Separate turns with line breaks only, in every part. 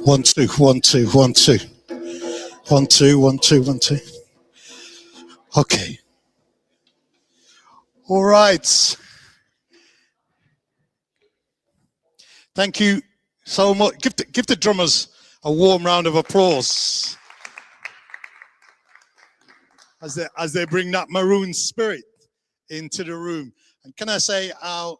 1 2 1 2 1 2 1 2 1 2 1 2. Okay. All right. Thank you so much. Give the drummers a warm round of applause as they bring that maroon spirit into the room. And can I say how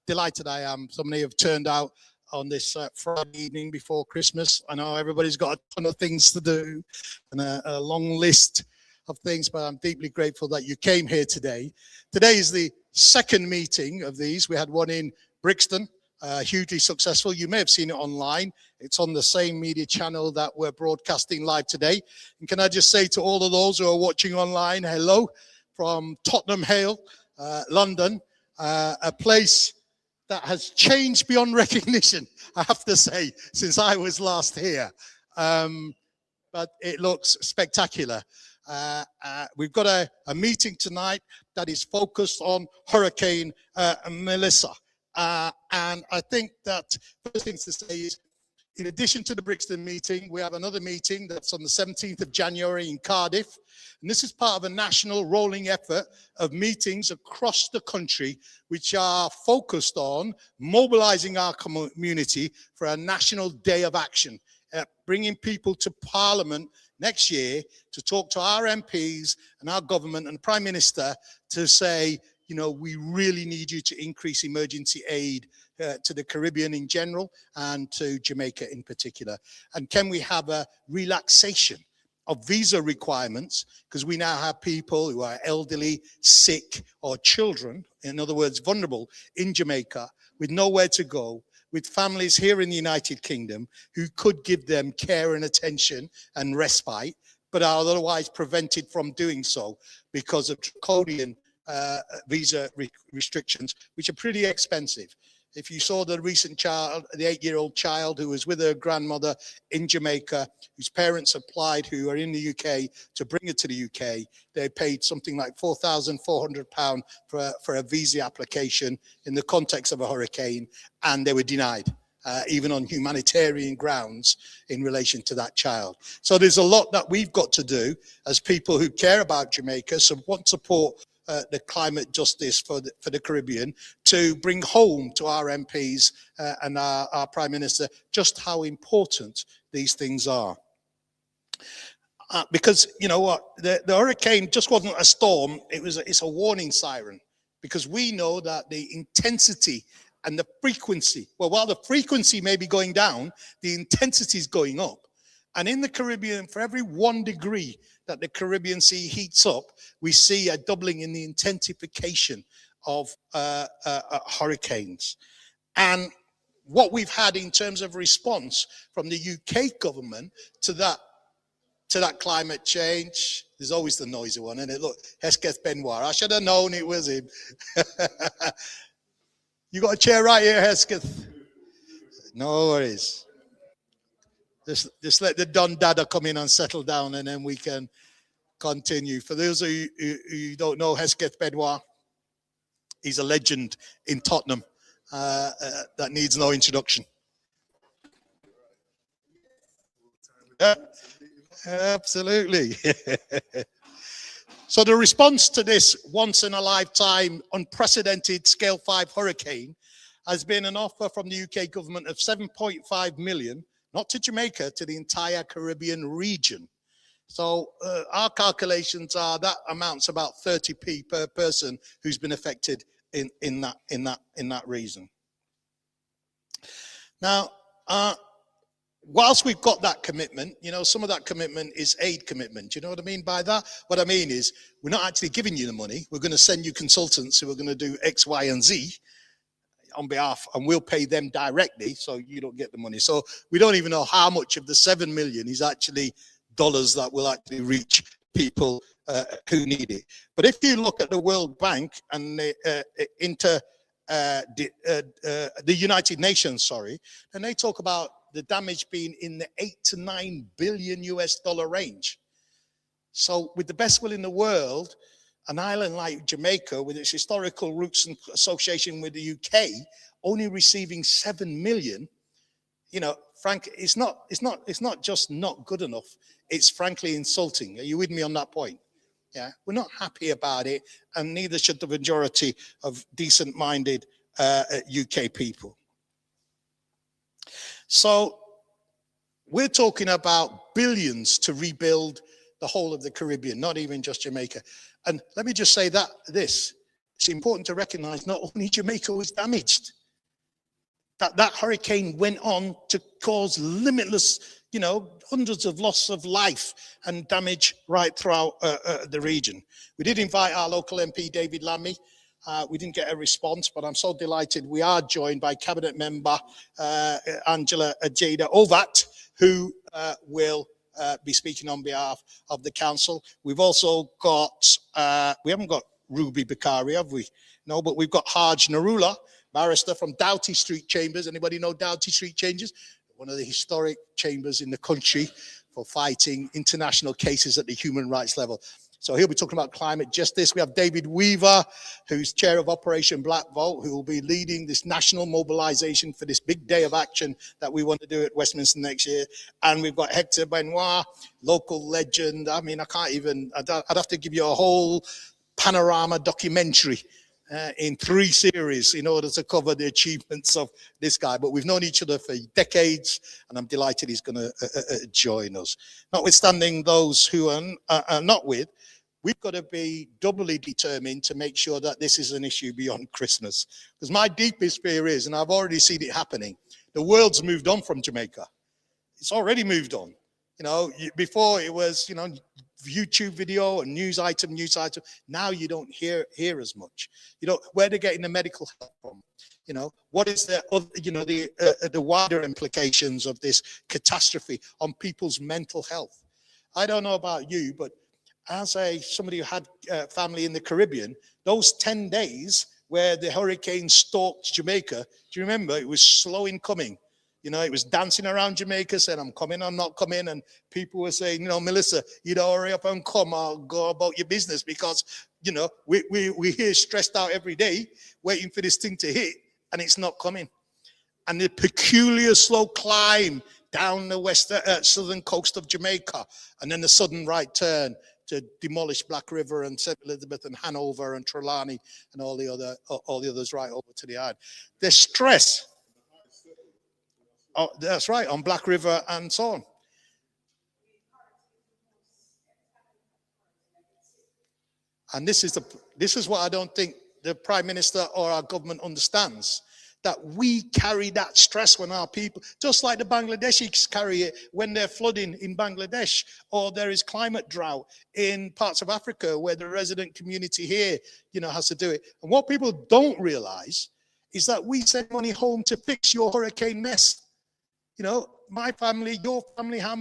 delighted I am so many have turned out on this Friday evening before Christmas. I know everybody's got a ton of things to do and a long list of things, but I'm deeply grateful that you came here today. Today is the second meeting of these. We had one in Brixton, hugely successful. You may have seen it online. It's on the same media channel that we're broadcasting live today. And can I just say to all of those who are watching online, hello from Tottenham Hale, London, a place that has changed beyond recognition, I have to say, since I was last here. But it looks spectacular. We've got a meeting tonight that is focused on Hurricane Melissa. And I think that first things to say is, in addition to the Brixton meeting, we have another meeting that's on the 17th of January in Cardiff. And this is part of a national rolling effort of meetings across the country, which are focused on mobilizing our community for a national day of action, bringing people to Parliament next year to talk to our MPs and our government and the Prime Minister to say, you know, we really need you to increase emergency aid to the Caribbean in general and to Jamaica in particular. And can we have a relaxation of visa requirements, because we now have people who are elderly, sick, or children, in other words, vulnerable, in Jamaica with nowhere to go, with families here in the United Kingdom who could give them care and attention and respite, but are otherwise prevented from doing so because of draconian visa restrictions, which are pretty expensive. If you saw the recent child, the 8-year-old child who was with her grandmother in Jamaica, whose parents applied, who are in the UK, to bring her to the UK, they paid something like £4,400 for a visa application in the context of a hurricane, and they were denied, even on humanitarian grounds in relation to that child. So there's a lot that we've got to do as people who care about Jamaica, so want to support the climate justice for the Caribbean, to bring home to our MPs and our Prime Minister just how important these things are. Because, you know what, the hurricane just wasn't a storm, it's a warning siren, because we know that the intensity and the frequency, well, while the frequency may be going down, the intensity is going up. And in the Caribbean, for every 1 degree that the Caribbean Sea heats up, we see a doubling in the intensification of hurricanes. And what we've had in terms of response from the UK government to that climate change, there's always the noisy one, isn't it? Look, Hesketh Benoit, I should have known it was him. You got a chair right here, Hesketh? No worries. Just let the Don Dada come in and settle down, and then we can continue. For those of you who don't know Hesketh Benoit, he's a legend in Tottenham that needs no introduction. Yeah, absolutely. So the response to this once-in-a-lifetime, unprecedented Scale 5 hurricane has been an offer from the UK government of 7.5 million, not to Jamaica, to the entire Caribbean region. So our calculations are that amounts about 30p per person who's been affected in that region. Now, whilst we've got that commitment, you know, some of that commitment is aid commitment. Do you know what I mean by that? What I mean is, we're not actually giving you the money. We're going to send you consultants who are going to do X, Y, and Z on behalf, and we'll pay them directly, so you don't get the money. So we don't even know how much of the 7 million is actually dollars that will actually reach people who need it. But if you look at the World Bank and the United Nations, and they talk about the damage being in the 8 to 9 billion US dollar range. So with the best will in the world, an island like Jamaica, with its historical roots and association with the UK, only receiving 7 million, Frank, it's not just not good enough. It's frankly insulting. Are you with me on that point? Yeah, we're not happy about it, and neither should the majority of decent-minded UK people. So we're talking about billions to rebuild the whole of the Caribbean, not even just Jamaica. And let me just say it's important to recognize not only Jamaica was damaged, that hurricane went on to cause limitless, hundreds of loss of life and damage right throughout the region. We did invite our local MP, David Lammy. We didn't get a response, but I'm so delighted we are joined by Cabinet Member Angela Jada Ovat, who will be speaking on behalf of the council. We've also got, we haven't got Ruby Bakari, have we? No, but we've got Haj Narula, barrister from Doughty Street Chambers. Anybody know Doughty Street Chambers? One of the historic chambers in the country for fighting international cases at the human rights level. So he'll be talking about climate justice. We have David Weaver, who's chair of Operation Black Vote, who will be leading this national mobilization for this big day of action that we want to do at Westminster next year. And we've got Hector Benoit, local legend. I mean, I'd have to give you a whole panorama documentary in 3 series in order to cover the achievements of this guy. But we've known each other for decades, and I'm delighted he's going to join us. Notwithstanding those who are not with, we've got to be doubly determined to make sure that this is an issue beyond Christmas. Because my deepest fear is, and I've already seen it happening, the world's moved on from Jamaica. It's already moved on. Before it was, YouTube video and news item. Now you don't hear as much. Where they're getting the medical help from. What is the wider implications of this catastrophe on people's mental health? I don't know about you, but as somebody who had family in the Caribbean, those 10 days where the hurricane stalked Jamaica, do you remember? It was slow in coming. It was dancing around Jamaica, saying, I'm coming, I'm not coming. And people were saying, Melissa, hurry up and come, I'll go about your business. Because, we're here stressed out every day, waiting for this thing to hit, and it's not coming. And the peculiar slow climb down the southern coast of Jamaica, and then the sudden right turn to demolish Black River and St. Elizabeth and Hanover and Trelawney and all the others right over to the island. The stress. Oh, that's right, on Black River and so on. And this is what I don't think the Prime Minister or our government understands, that we carry that stress when our people, just like the Bangladeshis carry it when they're flooding in Bangladesh, or there is climate drought in parts of Africa where the resident community here, has to do it. And what people don't realize is that we send money home to fix your hurricane mess. My family, your family, how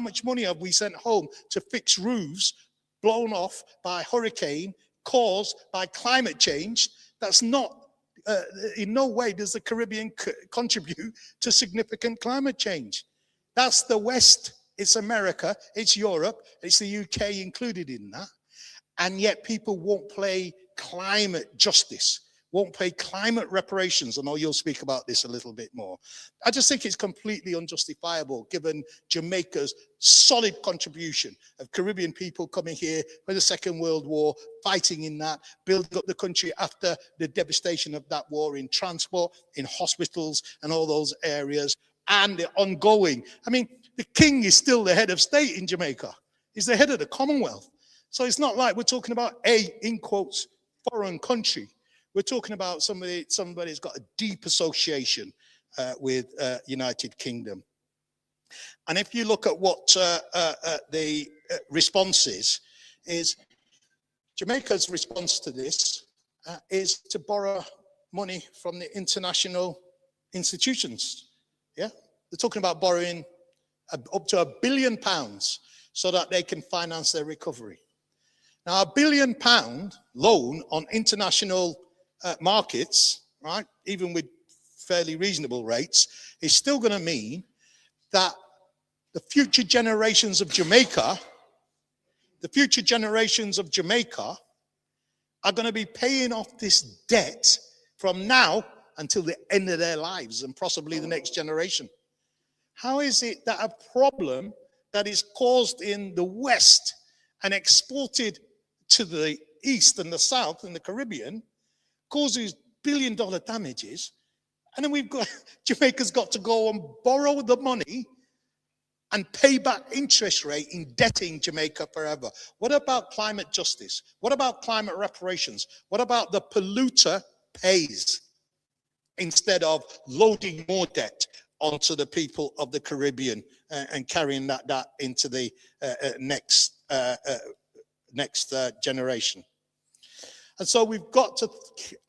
much money have we sent home to fix roofs blown off by hurricane caused by climate change? That's not, in no way does the Caribbean contribute to significant climate change. That's the West, it's America, it's Europe, it's the UK included in that. And yet people won't play climate justice, won't pay climate reparations. I know you'll speak about this a little bit more. I just think it's completely unjustifiable given Jamaica's solid contribution of Caribbean people coming here for the Second World War, fighting in that, building up the country after the devastation of that war in transport, in hospitals and all those areas, and the ongoing. I mean, the king is still the head of state in Jamaica. He's the head of the Commonwealth. So it's not like we're talking about in quotes, foreign country. We're talking about somebody's got a deep association with United Kingdom. And if you look at what the response is Jamaica's response to this is to borrow money from the international institutions. Yeah, they're talking about borrowing up to £1 billion so that they can finance their recovery. Now, £1 billion loan on international markets, right, even with fairly reasonable rates, is still going to mean that the future generations of Jamaica are going to be paying off this debt from now until the end of their lives and possibly the next generation. How is it that a problem that is caused in the West and exported to the East and the South and the Caribbean causes billion-dollar damages, and then we've got Jamaica's got to go and borrow the money and pay back interest rate, indebting Jamaica forever? What about climate justice? What about climate reparations? What about the polluter pays, instead of loading more debt onto the people of the Caribbean and carrying that into the next generation? And so we've got to,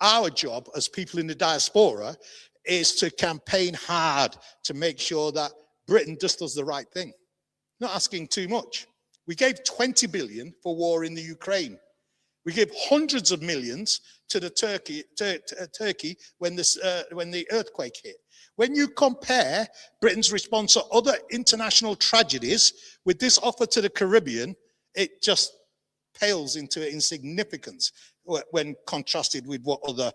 our job as people in the diaspora is to campaign hard to make sure that Britain just does the right thing. Not asking too much. We gave 20 billion for war in the Ukraine. We gave hundreds of millions to the Turkey when the earthquake hit. When you compare Britain's response to other international tragedies with this offer to the Caribbean, it just pales into insignificance when contrasted with what other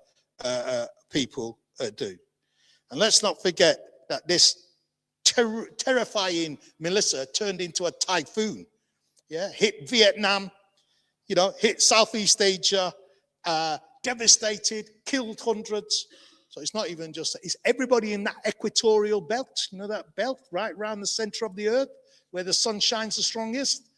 people do. And let's not forget that this terrifying Melissa turned into a typhoon. Yeah, hit Vietnam, hit Southeast Asia, devastated, killed hundreds. So it's not even just, it's everybody in that equatorial belt, that belt right around the center of the earth where the sun shines the strongest.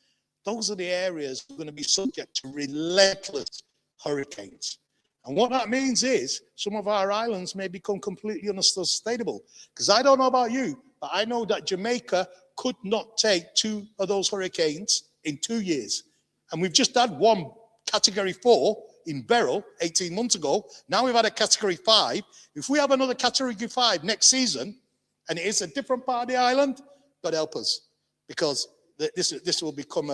Those are the areas that are going to be subject to relentless hurricanes. And what that means is some of our islands may become completely unsustainable. Because I don't know about you, but I know that Jamaica could not take 2 of those hurricanes in 2 years. And we've just had one category 4 in Beryl 18 months ago. Now we've had a category 5. If we have another category 5 next season, and it is a different part of the island, God help us. Because this will become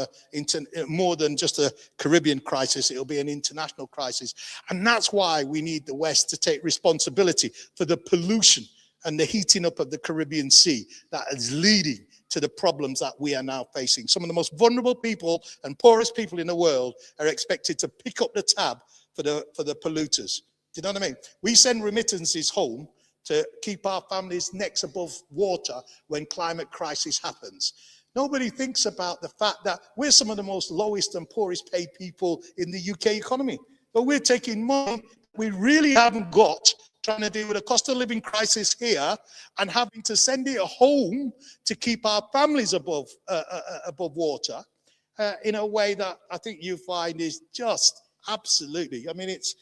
more than just a Caribbean crisis. It'll be an international crisis. And that's why we need the West to take responsibility for the pollution and the heating up of the Caribbean Sea that is leading to the problems that we are now facing. Some of the most vulnerable people and poorest people in the world are expected to pick up the tab for the polluters. Do you know what I mean? We send remittances home to keep our families' necks above water when climate crisis happens. Nobody thinks about the fact that we're some of the most lowest and poorest paid people in the UK economy. But we're taking money we really haven't got, trying to deal with a cost of living crisis here and having to send it home to keep our families above water in a way that I think you find is just absolutely, I mean, it's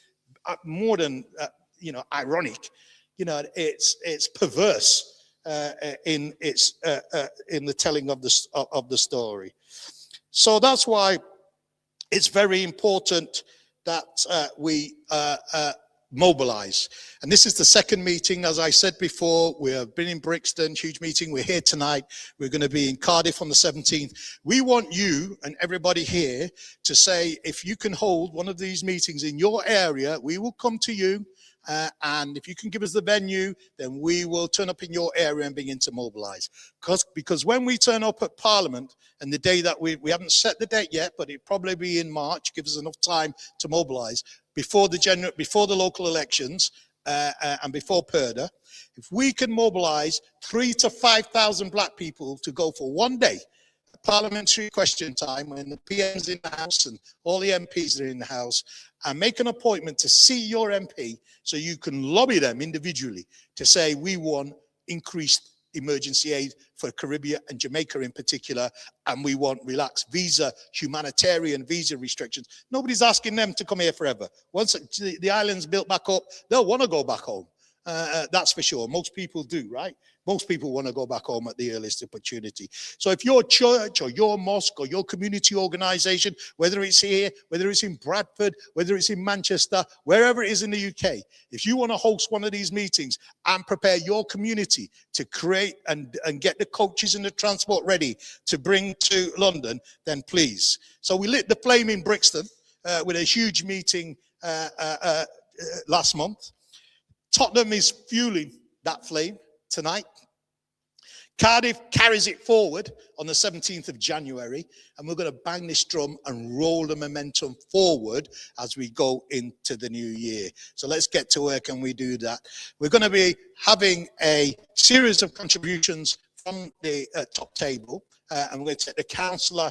more than, ironic. It's perverse. In the telling of the story. So that's why it's very important that we mobilize. And this is the second meeting. As I said before, we have been in Brixton, huge meeting. We're here tonight. We're going to be in Cardiff on the 17th. We want you and everybody here to say, if you can hold one of these meetings in your area, we will come to you. And if you can give us the venue, then we will turn up in your area and begin to mobilize. Because when we turn up at Parliament, and the day that we haven't set the date yet, but it'll probably be in March, give us enough time to mobilize before the local elections and before PERDA. If we can mobilize 3,000 to 5,000 black people to go for one day, parliamentary question time, when the PM's in the house and all the MPs are in the house, and make an appointment to see your MP so you can lobby them individually to say we want increased emergency aid for Caribbean and Jamaica in particular, and we want relaxed humanitarian visa restrictions. Nobody's asking them to come here forever. Once the island's built back up, they'll want to go back home. That's for sure. Most people do, right? Most people want to go back home at the earliest opportunity. So if your church or your mosque or your community organization, whether it's here, whether it's in Bradford, whether it's in Manchester, wherever it is in the UK, if you want to host one of these meetings and prepare your community to create and get the coaches and the transport ready to bring to London, then please. So we lit the flame in Brixton with a huge meeting last month. Tottenham is fueling that flame tonight. Cardiff carries it forward on the 17th of January, and we're going to bang this drum and roll the momentum forward as we go into the new year. So let's get to work and we do that. We're going to be having a series of contributions from the top table, and we're going to take the councillor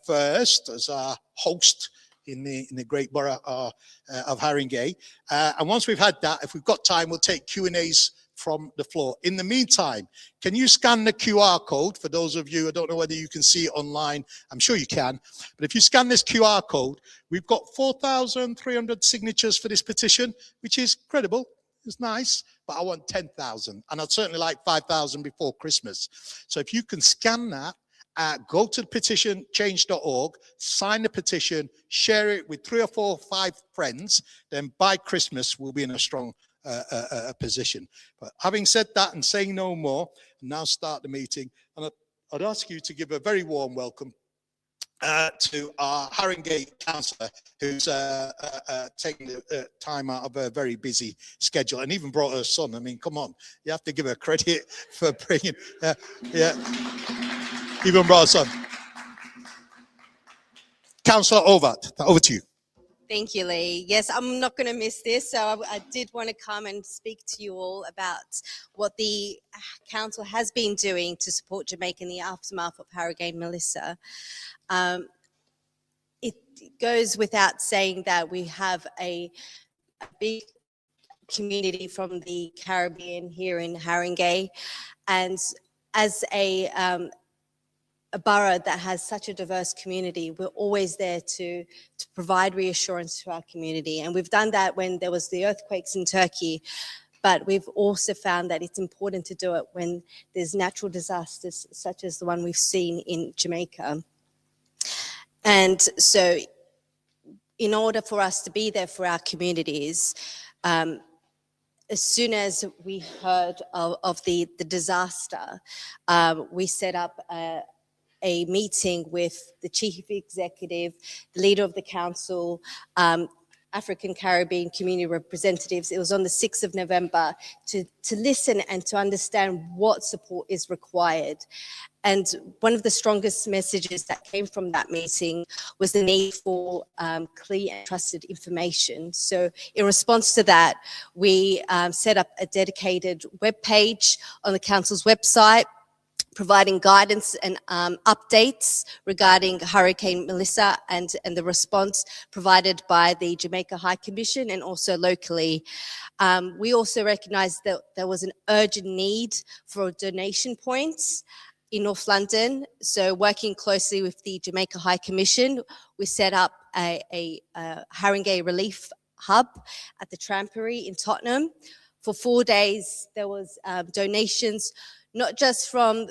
first as our host in the great borough of Haringey. And once we've had that, if we've got time, we'll take Q&As from the floor. In the meantime, can you scan the QR code? For those of you, I don't know whether you can see it online. I'm sure you can. But if you scan this QR code, we've got 4,300 signatures for this petition, which is credible. It's nice, but I want 10,000. And I'd certainly like 5,000 before Christmas. So if you can scan that, go to petitionchange.org, sign the petition, share it with 3 or 4 or 5 friends, then by Christmas we'll be in a strong position. But having said that and saying no more, now start the meeting. And I'd ask you to give a very warm welcome to our Haringey councillor, who's taking the time out of a very busy schedule and even brought her son. I mean, come on, you have to give her credit for bringing, even brought her son. CouncillorOvat, over to you.
Thank you, Lee. Yes, I'm not going to miss this. So I did want to come and speak to you all about what the council has been doing to support Jamaica in the aftermath of Hurricane Melissa. It goes without saying that we have a big community from the Caribbean here in Haringey, and as a borough that has such a diverse community, we're always there to provide reassurance to our community. And we've done that when there was the earthquakes in Turkey, but we've also found that it's important to do it when there's natural disasters such as the one we've seen in Jamaica. And so in order for us to be there for our communities, as soon as we heard of the disaster, we set up a meeting with the chief executive, the leader of the council, African Caribbean community representatives. It was on the 6th of November to listen and to understand what support is required. And one of the strongest messages that came from that meeting was the need for clear and trusted information. So in response to that, we set up a dedicated webpage on the council's website, providing guidance and updates regarding Hurricane Melissa and the response provided by the Jamaica High Commission and also locally. We also recognised that there was an urgent need for donation points in North London. So working closely with the Jamaica High Commission, we set up a Haringey Relief Hub at the Trampery in Tottenham. For 4 days, there was donations, not just from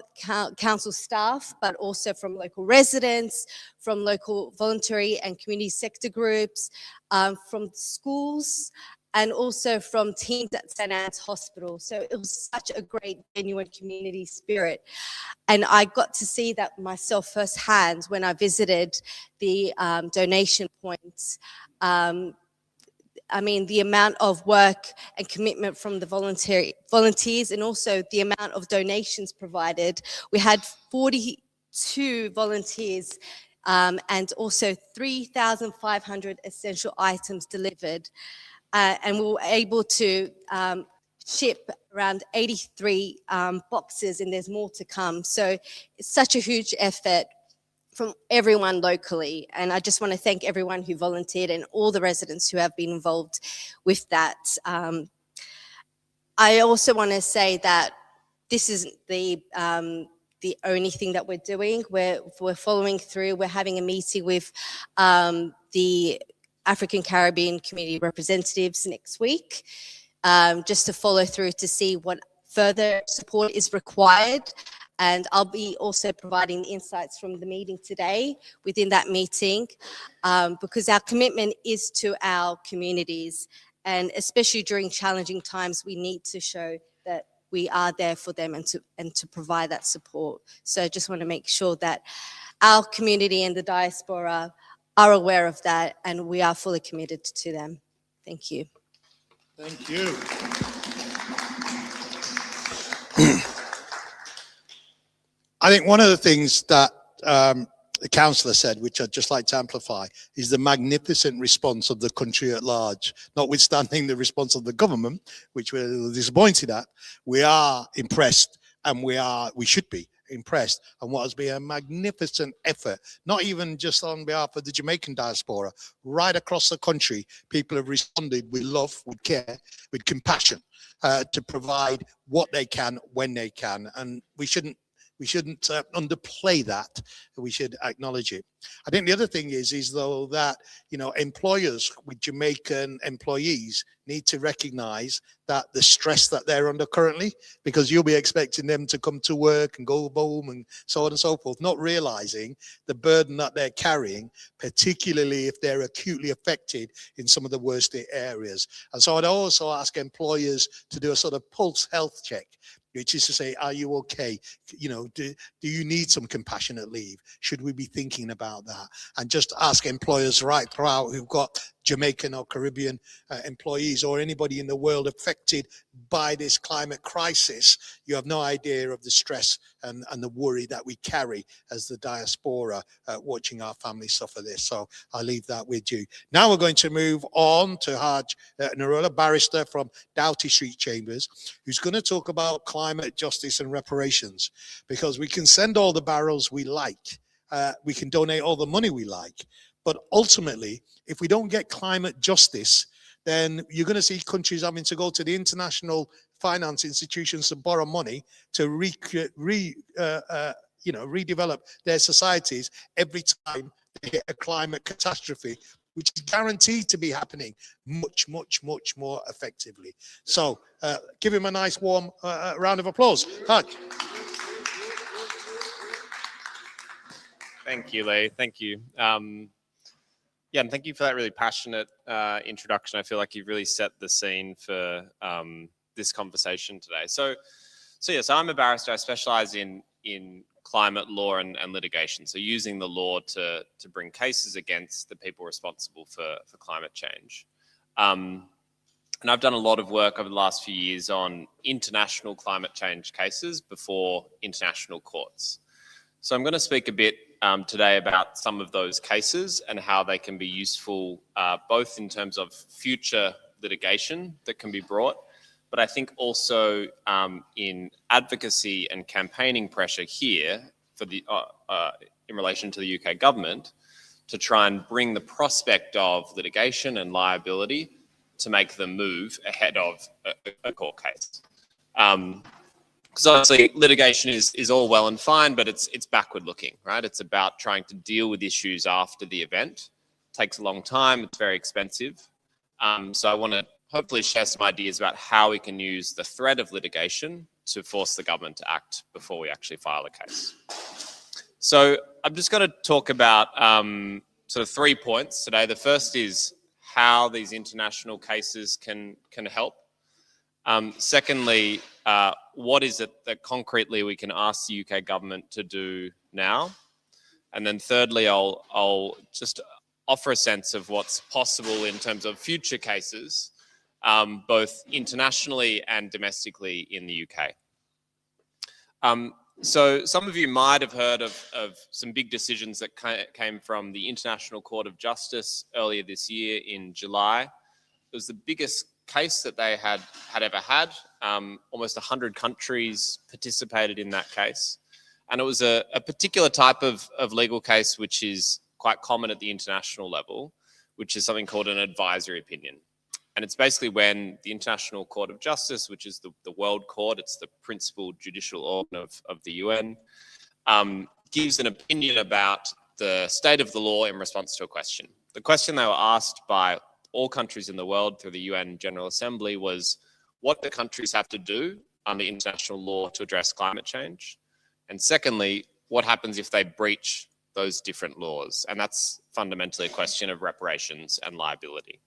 council staff, but also from local residents, from local voluntary and community sector groups, from schools, and also from teams at St. Anne's Hospital. So it was such a great, genuine community spirit. And I got to see that myself firsthand when I visited the donation points. I mean, the amount of work and commitment from the volunteers and also the amount of donations provided. We had 42 volunteers and also 3,500 essential items delivered. And we were able to ship around 83 boxes, and there's more to come. So it's such a huge effort from everyone locally. And I just want to thank everyone who volunteered and all the residents who have been involved with that. I also want to say that this isn't the only thing that we're doing. We're following through. We're having a meeting with the African Caribbean community representatives next week, just to follow through to see what further support is required. And I'll be also providing insights from the meeting today within that meeting, because our commitment is to our communities. And especially during challenging times, we need to show that we are there for them and to provide that support. So I just want to make sure that our community and the diaspora are aware of that, and we are fully committed to them. Thank you.
Thank you. I think one of the things that the councillor said, which I'd just like to amplify, is the magnificent response of the country at large. Notwithstanding the response of the government, which we're disappointed at, we are impressed and we should be impressed on what has been a magnificent effort, not even just on behalf of the Jamaican diaspora, right across the country. People have responded with love, with care, with compassion, to provide what they can when they can, and we shouldn't underplay that. We should acknowledge it. I think the other thing is though that, you know, employers with Jamaican employees need to recognize that the stress that they're under currently, because you'll be expecting them to come to work and go home and so on and so forth, not realizing the burden that they're carrying, particularly if they're acutely affected in some of the worst areas. And so I'd also ask employers to do a sort of pulse health check, which is to say, are you okay? You know, do you need some compassionate leave? Should we be thinking about that? And just ask employers right throughout who've got Jamaican or Caribbean employees, or anybody in the world affected by this climate crisis. You have no idea of the stress and the worry that we carry as the diaspora, watching our families suffer this. So I'll leave that with you. Now we're going to move on to Haj Narula, barrister from Doughty Street Chambers, who's going to talk about climate justice and reparations, because we can send all the barrels we like, we can donate all the money we like, but ultimately, if we don't get climate justice, then you're going to see countries having to go to the international finance institutions to borrow money to redevelop their societies every time they hit a climate catastrophe, which is guaranteed to be happening much, much, much more effectively. So give him a nice warm round of applause. Haj.
Thank you, Lee. Thank you. Yeah, and thank you for that really passionate introduction. I feel like you've really set the scene for this conversation today. So yes, I'm a barrister. I specialize in climate law and litigation. So using the law to bring cases against the people responsible for climate change. And I've done a lot of work over the last few years on international climate change cases before international courts. So I'm going to speak a bit today about some of those cases and how they can be useful, both in terms of future litigation that can be brought, but I think also in advocacy and campaigning pressure here for the in relation to the UK government to try and bring the prospect of litigation and liability to make them move ahead of a court case. Because obviously litigation is all well and fine, but it's backward looking, right? It's about trying to deal with issues after the event. It takes a long time, it's very expensive. So I want to hopefully share some ideas about how we can use the threat of litigation to force the government to act before we actually file a case. So I'm just going to talk about sort of 3 points today. The first is how these international cases can help. Secondly, what is it that concretely we can ask the UK government to do now? And then thirdly, I'll just offer a sense of what's possible in terms of future cases, both internationally and domestically in the UK. So some of you might have heard of some big decisions that came from the International Court of Justice earlier this year in July. It was the biggest case that they had ever had. Almost 100 countries participated in that case. And it was a particular type of legal case which is quite common at the international level, which is something called an advisory opinion. And it's basically when the International Court of Justice, which is the world court, it's the principal judicial organ of the UN, gives an opinion about the state of the law in response to a question. The question they were asked by all countries in the world through the UN General Assembly was what the countries have to do under international law to address climate change. And secondly, what happens if they breach those different laws? And that's fundamentally a question of reparations and liability.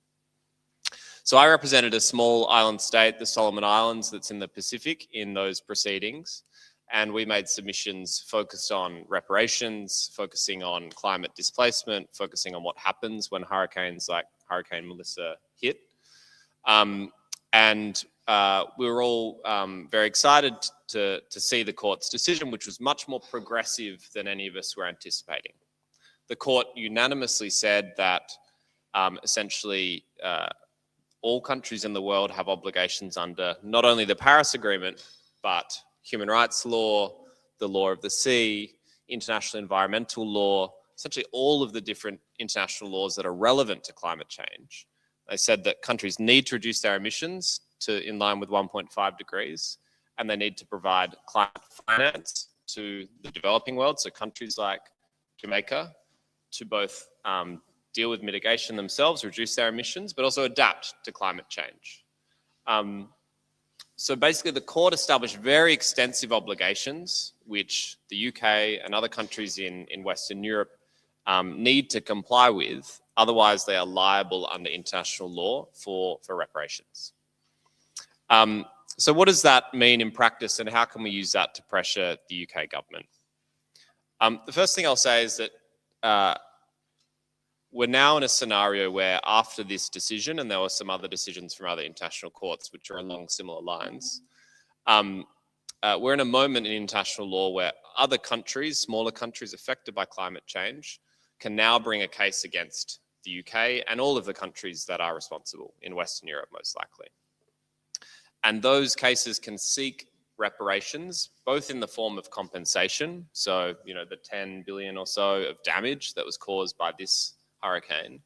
So I represented a small island state, the Solomon Islands, that's in the Pacific in those proceedings. And we made submissions focused on reparations, focusing on climate displacement, focusing on what happens when hurricanes like Hurricane Melissa hit. And we were all very excited to see the court's decision, which was much more progressive than any of us were anticipating. The court unanimously said that essentially all countries in the world have obligations under not only the Paris Agreement, but human rights law, the law of the sea, international environmental law, essentially all of the different international laws that are relevant to climate change. They said that countries need to reduce their emissions to in line with 1.5 degrees, and they need to provide climate finance to the developing world, so countries like Jamaica, to both deal with mitigation themselves, reduce their emissions, but also adapt to climate change. So basically the court established very extensive obligations, which the UK and other countries in Western Europe need to comply with, otherwise they are liable under international law for reparations. So what does that mean in practice, and how can we use that to pressure the UK government? The first thing I'll say is that we're now in a scenario where after this decision, and there were some other decisions from other international courts which are along similar lines, we're in a moment in international law where other countries, smaller countries affected by climate change, can now bring a case against the UK and all of the countries that are responsible in Western Europe, most likely. And those cases can seek reparations, both in the form of compensation, so the 10 billion or so of damage that was caused by this hurricane,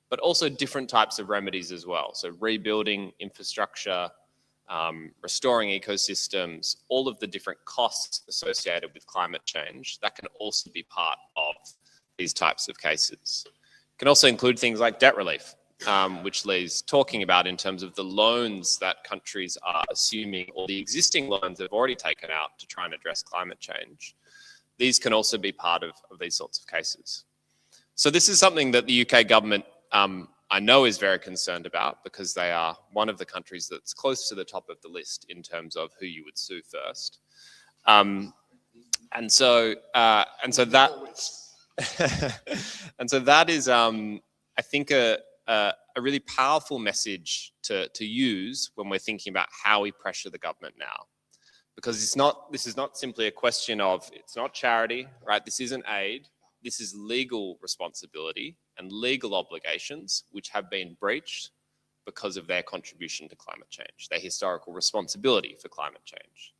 but also different types of remedies as well. So rebuilding infrastructure, restoring ecosystems, all of the different costs associated with climate change, that can also be part of these types of cases. It can also include things like debt relief, which Lee's talking about in terms of the loans that countries are assuming, or the existing loans they've already taken out to try and address climate change. These can also be part of these sorts of cases. So this is something that the UK government, I know, is very concerned about, because they are one of the countries that's close to the top of the list in terms of who you would sue first. And so that is, I think, a really powerful message to use when we're thinking about how we pressure the government now. Because this is not simply a question of, it's not charity, right? This isn't aid. This is legal responsibility and legal obligations which have been breached because of their contribution to climate change, their historical responsibility for climate change.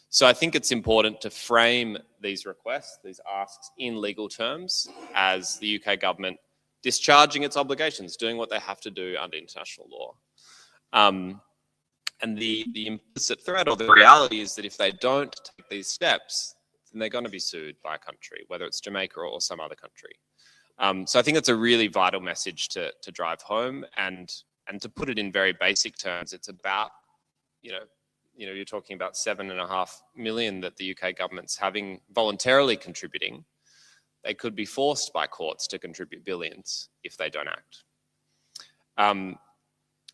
So I think it's important to frame these requests, these asks, in legal terms as the UK government discharging its obligations, doing what they have to do under international law. And the implicit threat, or the reality, is that if they don't take these steps, then they're going to be sued by a country, whether it's Jamaica or some other country. So I think it's a really vital message to drive home, and to put it in very basic terms, it's about, you're talking about 7.5 million that the UK government's having voluntarily contributing. They could be forced by courts to contribute billions if they don't act.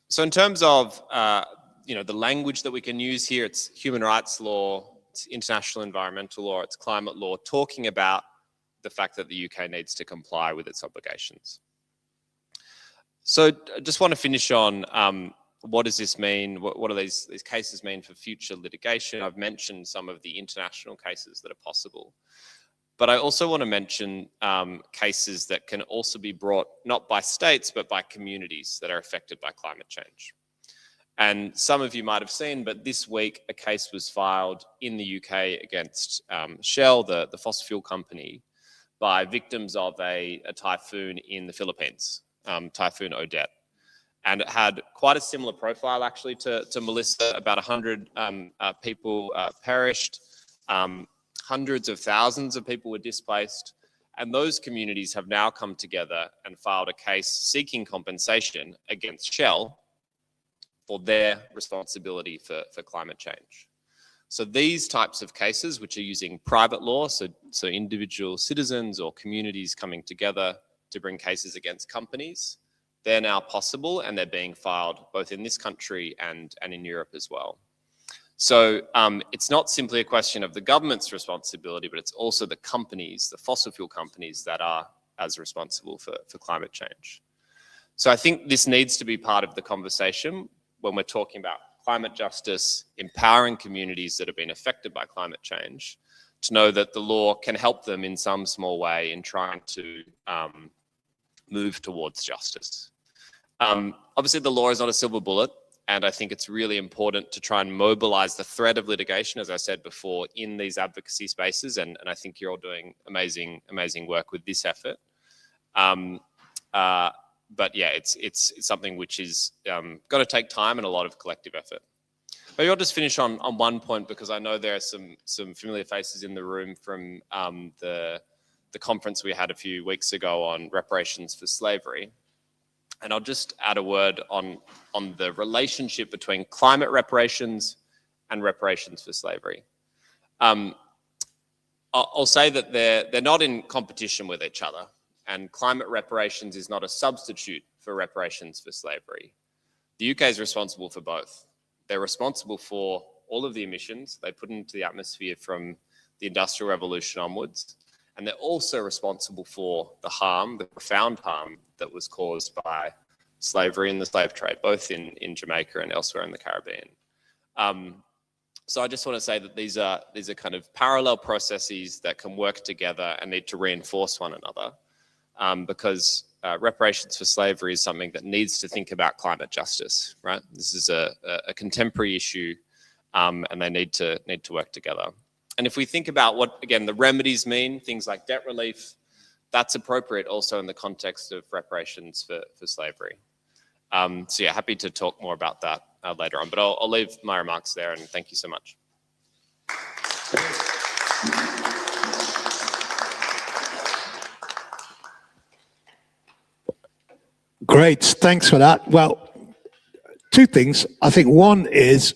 So in terms of the language that we can use here, it's human rights law, it's international environmental law, it's climate law, talking about the fact that the UK needs to comply with its obligations. So I just want to finish on what does this mean? What do these cases mean for future litigation? I've mentioned some of the international cases that are possible. But I also want to mention cases that can also be brought not by states, but by communities that are affected by climate change. And some of you might have seen, but this week a case was filed in the UK against Shell, the fossil fuel company, by victims of a typhoon in the Philippines, Typhoon Odette. And it had quite a similar profile, actually, to Melissa. About 100 people perished. Hundreds of thousands of people were displaced. And those communities have now come together and filed a case seeking compensation against Shell for their responsibility for climate change. So these types of cases, which are using private law, so individual citizens or communities coming together to bring cases against companies, they're now possible, and they're being filed both in this country and in Europe as well. So it's not simply a question of the government's responsibility, but it's also the companies, the fossil fuel companies, that are as responsible for climate change. So I think this needs to be part of the conversation when we're talking about climate justice, empowering communities that have been affected by climate change, to know that the law can help them in some small way in trying to move towards justice. Obviously, the law is not a silver bullet. And I think it's really important to try and mobilize the threat of litigation, as I said before, in these advocacy spaces. And I think you're all doing amazing work with this effort. But yeah, it's something which is going to take time and a lot of collective effort. Maybe I'll just finish on one point, because I know there are some familiar faces in the room from the conference we had a few weeks ago on reparations for slavery. And I'll just add a word on the relationship between climate reparations and reparations for slavery. I'll say that they're not in competition with each other, and climate reparations is not a substitute for reparations for slavery. The UK is responsible for both. They're responsible for all of the emissions they put into the atmosphere from the Industrial Revolution onwards. And they're also responsible for the harm, the profound harm that was caused by slavery and the slave trade, both in Jamaica and elsewhere in the Caribbean. So I just want to say that these are kind of parallel processes that can work together and need to reinforce one another, because reparations for slavery is something that needs to think about climate justice, right? This is a contemporary issue, and they need to work together. And if we think about what, again, the remedies mean, things like debt relief, that's appropriate also in the context of reparations for slavery. So yeah, happy to talk more about that later on, but I'll leave my remarks there, and thank you so much.
Great, thanks for that. Well, two things. I think one is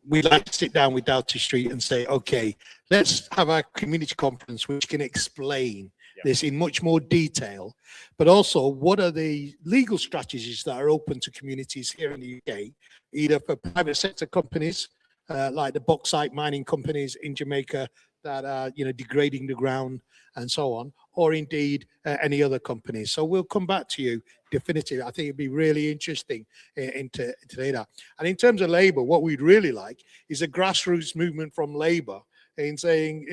we'd like to sit down with Doughty Street and say, okay, let's have a community conference which can explain this in much more detail, but also what are the legal strategies that are open to communities here in the UK, either for private sector companies like the bauxite mining companies in Jamaica that are, degrading the ground and so on, or indeed any other companies. So we'll come back to you definitively. I think it'd be really interesting to do that. And in terms of Labour, what we'd really like is a grassroots movement from Labour in saying,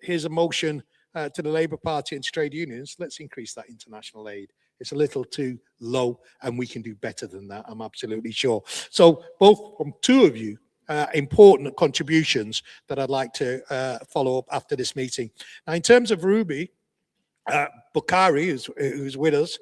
here's a motion to the Labour Party and trade unions, let's increase that international aid. It's a little too low and we can do better than that, I'm absolutely sure. So both from two of you, important contributions that I'd like to follow up after this meeting. Now, in terms of Ruby, Bukhari, who's with us,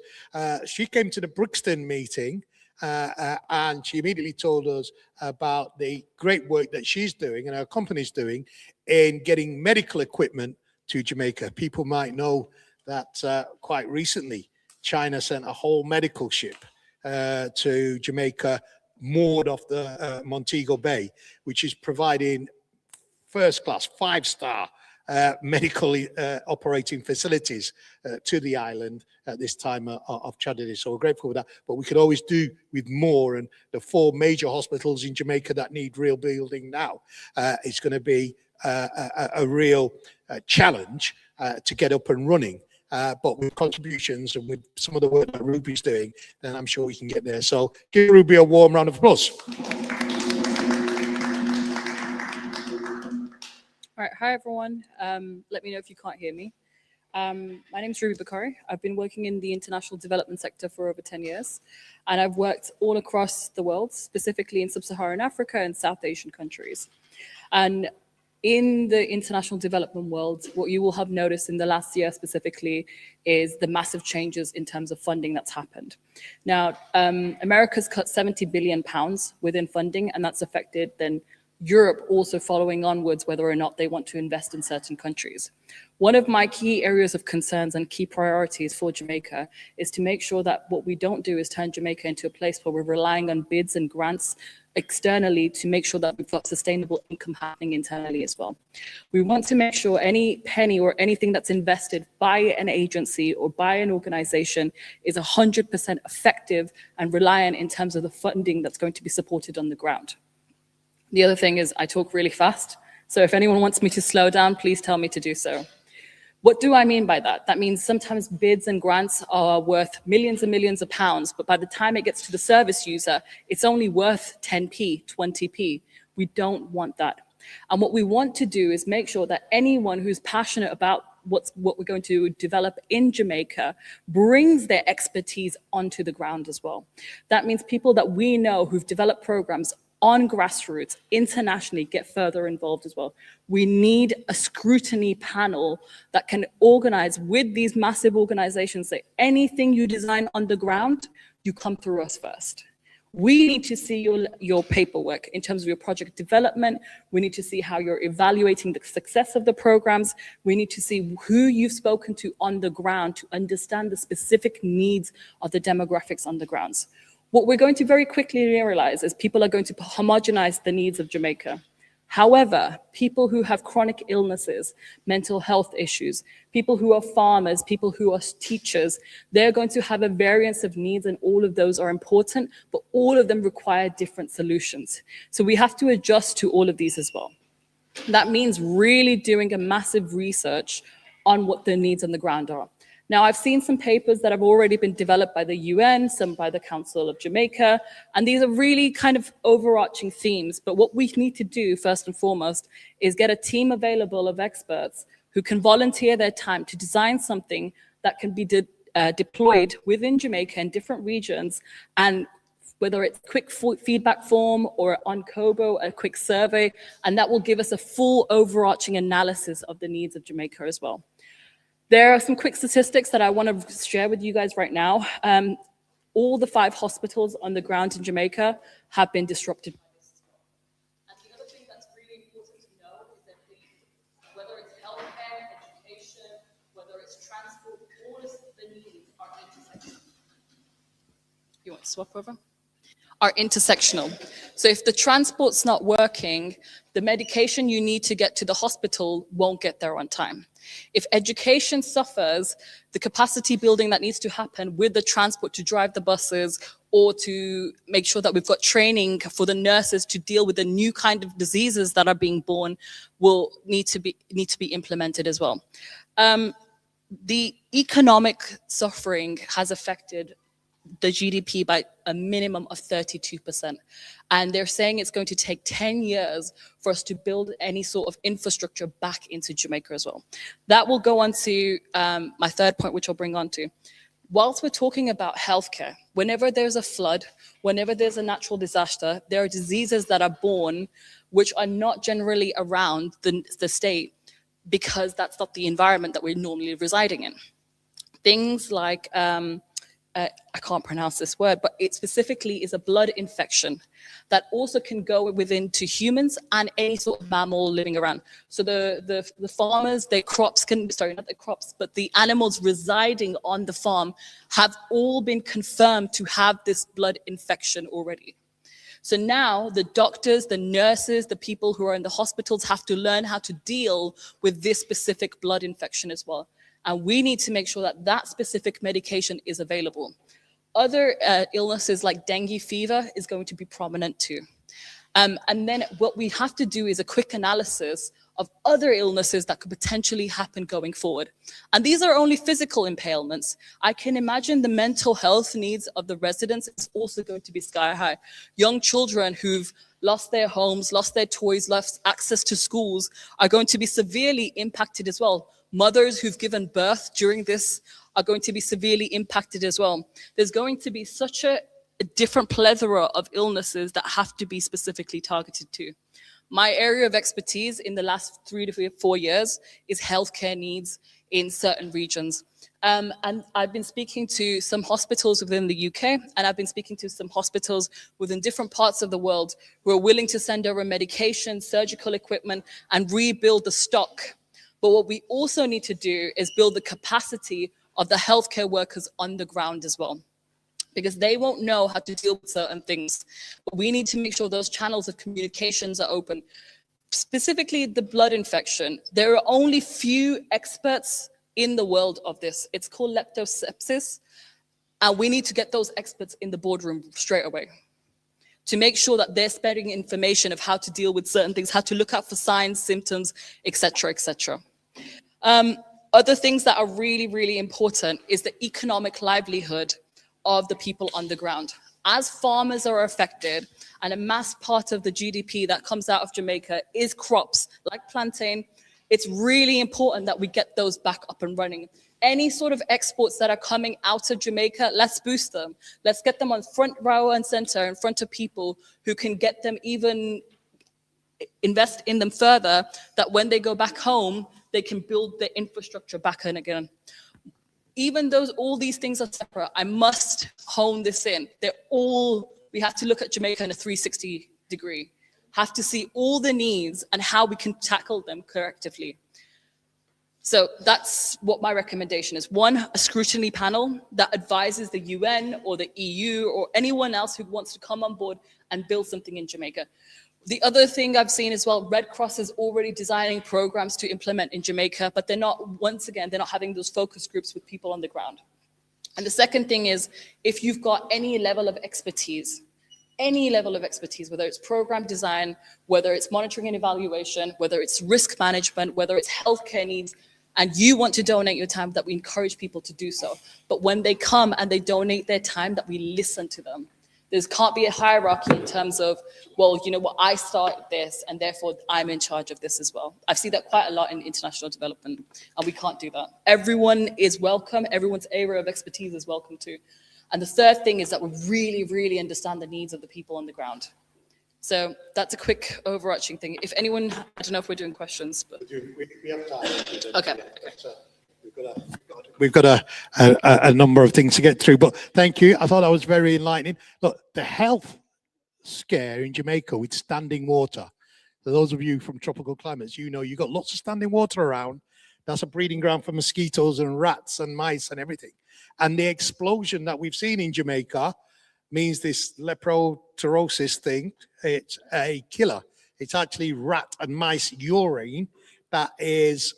she came to the Brixton meeting and she immediately told us about the great work that she's doing and her company's doing in getting medical equipment to Jamaica. People might know that quite recently, China sent a whole medical ship to Jamaica, moored off the Montego Bay, which is providing first-class, five-star medical operating facilities to the island at this time of tragedy. So we're grateful for that, but we could always do with more. And the 4 major hospitals in Jamaica that need real building now, it's going to be a real challenge to get up and running. But with contributions and with some of the work that Ruby's doing, then I'm sure we can get there. So give Ruby a warm round of applause.
All right, hi everyone. Let me know if you can't hear me. My name is Ruby Bukhari. I've been working in the international development sector for over 10 years, and I've worked all across the world, specifically in sub-Saharan Africa and South Asian countries. And in the international development world, what you will have noticed in the last year specifically is the massive changes in terms of funding that's happened. Now, America's cut £70 billion within funding, and that's affected then Europe also following onwards whether or not they want to invest in certain countries. One of my key areas of concerns and key priorities for Jamaica is to make sure that what we don't do is turn Jamaica into a place where we're relying on bids and grants externally to make sure that we've got sustainable income happening internally as well. We want to make sure any penny or anything that's invested by an agency or by an organization is 100% effective and reliant in terms of the funding that's going to be supported on the ground. The other thing is I talk really fast, so if anyone wants me to slow down, please tell me to do so. What do I mean by that? That means sometimes bids and grants are worth millions and millions of pounds, but by the time it gets to the service user, it's only worth 10p, 20p. We don't want that. And what we want to do is make sure that anyone who's passionate about what we're going to develop in Jamaica brings their expertise onto the ground as well. That means people that we know who've developed programs on grassroots, internationally, get further involved as well. We need a scrutiny panel that can organize with these massive organizations that anything you design on the ground, you come through us first. We need to see your paperwork in terms of your project development. We need to see how you're evaluating the success of the programs. We need to see who you've spoken to on the ground to understand the specific needs of the demographics on the grounds. What we're going to very quickly realize is people are going to homogenize the needs of Jamaica. However, people who have chronic illnesses, mental health issues, people who are farmers, people who are teachers, they're going to have a variance of needs, and all of those are important, but all of them require different solutions. So we have to adjust to all of these as well. That means really doing a massive research on what the needs on the ground are. Now, I've seen some papers that have already been developed by the UN, some by the Council of Jamaica, and these are really kind of overarching themes. But what we need to do, first and foremost, is get a team available of experts who can volunteer their time to design something that can be deployed within Jamaica in different regions, and whether it's quick feedback form or on Kobo, a quick survey, and that will give us a full overarching analysis of the needs of Jamaica as well. There are some quick statistics that I want to share with you guys right now. All the 5 hospitals on the ground in Jamaica have been disrupted. And the other thing that's really important to know is that whether it's healthcare, education, whether it's transport, all of the needs are intersectional. You want to swap over? Are intersectional. So if the transport's not working, the medication you need to get to the hospital won't get there on time. If education suffers, the capacity building that needs to happen with the transport to drive the buses or to make sure that we've got training for the nurses to deal with the new kind of diseases that are being born will need to be implemented as well. The economic suffering has affected the GDP by a minimum of 32%. And they're saying it's going to take 10 years for us to build any sort of infrastructure back into Jamaica as well. That will go on to my third point, which I'll bring on to. Whilst we're talking about healthcare, whenever there's a flood, whenever there's a natural disaster, there are diseases that are born which are not generally around the state because that's not the environment that we're normally residing in. Things like I can't pronounce this word, but it specifically is a blood infection that also can go within to humans and any sort of mammal living around. So the farmers, their crops not the crops, but the animals residing on the farm have all been confirmed to have this blood infection already. So now the doctors, the nurses, the people who are in the hospitals have to learn how to deal with this specific blood infection as well. And we need to make sure that that specific medication is available. Other illnesses like dengue fever is going to be prominent too. And then what we have to do is a quick analysis of other illnesses that could potentially happen going forward. And these are only physical impairments. I can imagine the mental health needs of the residents is also going to be sky high. Young children who've lost their homes, lost their toys, lost access to schools are going to be severely impacted as well. Mothers who've given birth during this are going to be severely impacted as well. There's going to be such a different plethora of illnesses that have to be specifically targeted to. My area of expertise in the last 3 to 4 years is healthcare needs in certain regions. And I've been speaking to some hospitals within the UK, and I've been speaking to some hospitals within different parts of the world who are willing to send over medication, surgical equipment, and rebuild the stock. But what we also need to do is build the capacity of the healthcare workers on the ground as well, because they won't know how to deal with certain things. But we need to make sure those channels of communications are open. Specifically, the blood infection. There are only few experts in the world of this. It's called leptosepsis. And we need to get those experts in the boardroom straight away to make sure that they're spreading information of how to deal with certain things, how to look out for signs, symptoms, etc., etc. Other things that are really, really important is the economic livelihood of the people on the ground. As farmers are affected, and a mass part of the GDP that comes out of Jamaica is crops like plantain, It's really important that we get those back up and running. Any sort of exports that are coming out of Jamaica, let's boost them. Let's get them on front row and center in front of people who can get them even invest in them further, that when they go back home, they can build their infrastructure back in again. Even though all these things are separate, I must hone this in. We have to look at Jamaica in a 360 degree, have to see all the needs and how we can tackle them collectively. So that's what my recommendation is. One, a scrutiny panel that advises the UN or the EU or anyone else who wants to come on board and build something in Jamaica. The other thing I've seen as well, Red Cross is already designing programs to implement in Jamaica, but they're not having those focus groups with people on the ground. And the second thing is, if you've got any level of expertise, whether it's program design, whether it's monitoring and evaluation, whether it's risk management, whether it's healthcare needs, and you want to donate your time, that we encourage people to do so. But when they come and they donate their time, that we listen to them. There can't be a hierarchy in terms of, well, you know what, I started this and therefore I'm in charge of this as well. I've seen that quite a lot in international development, and we can't do that. Everyone is welcome. Everyone's area of expertise is welcome too. And the third thing is that we really, really understand the needs of the people on the ground. So that's a quick overarching thing. If anyone, I don't know if we're doing questions, but.
We have time.
Okay.
We've got a number of things to get through, but thank you. I thought that was very enlightening. Look, the health scare in Jamaica with standing water. For those of you from tropical climates, you know you've got lots of standing water around. That's a breeding ground for mosquitoes and rats and mice and everything. And the explosion that we've seen in Jamaica means this leptospirosis thing, it's a killer. It's actually rat and mice urine that is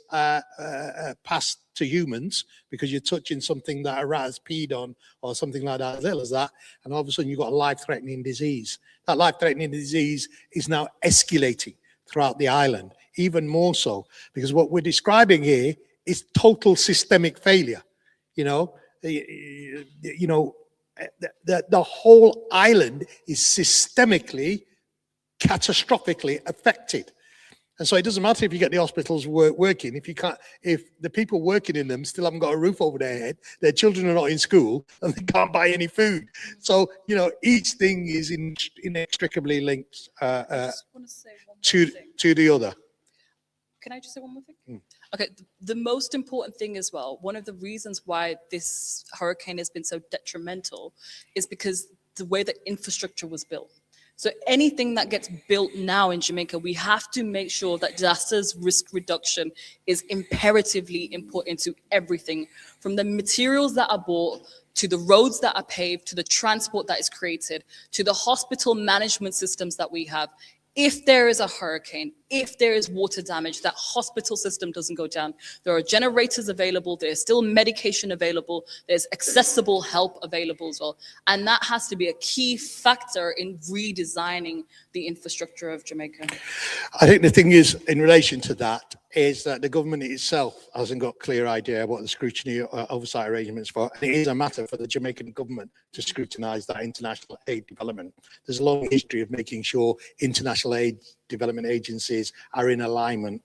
passed to humans because you're touching something that a rat has peed on or something like that, as ill as that, and all of a sudden you've got a life-threatening disease. That life-threatening disease is now escalating throughout the island, even more so, because what we're describing here is total systemic failure. You know, the whole island is systemically, catastrophically affected. And so it doesn't matter if you get the hospitals working, if the people working in them still haven't got a roof over their head, their children are not in school, and they can't buy any food. So, you know, each thing is inextricably linked to the other.
Can I just say one more thing? Okay, the most important thing as well, one of the reasons why this hurricane has been so detrimental is because the way the infrastructure was built. So anything that gets built now in Jamaica, we have to make sure that disasters risk reduction is imperatively input into everything, from the materials that are bought, to the roads that are paved, to the transport that is created, to the hospital management systems that we have. If there is a hurricane, if there is water damage, that hospital system doesn't go down. There are generators available, there's still medication available, there's accessible help available as well. And that has to be a key factor in redesigning the infrastructure of Jamaica.
I think the thing is, in relation to that, is that the government itself hasn't got a clear idea what the scrutiny oversight arrangements for. And it is a matter for the Jamaican government to scrutinise that international aid development. There's a long history of making sure international aid development agencies are in alignment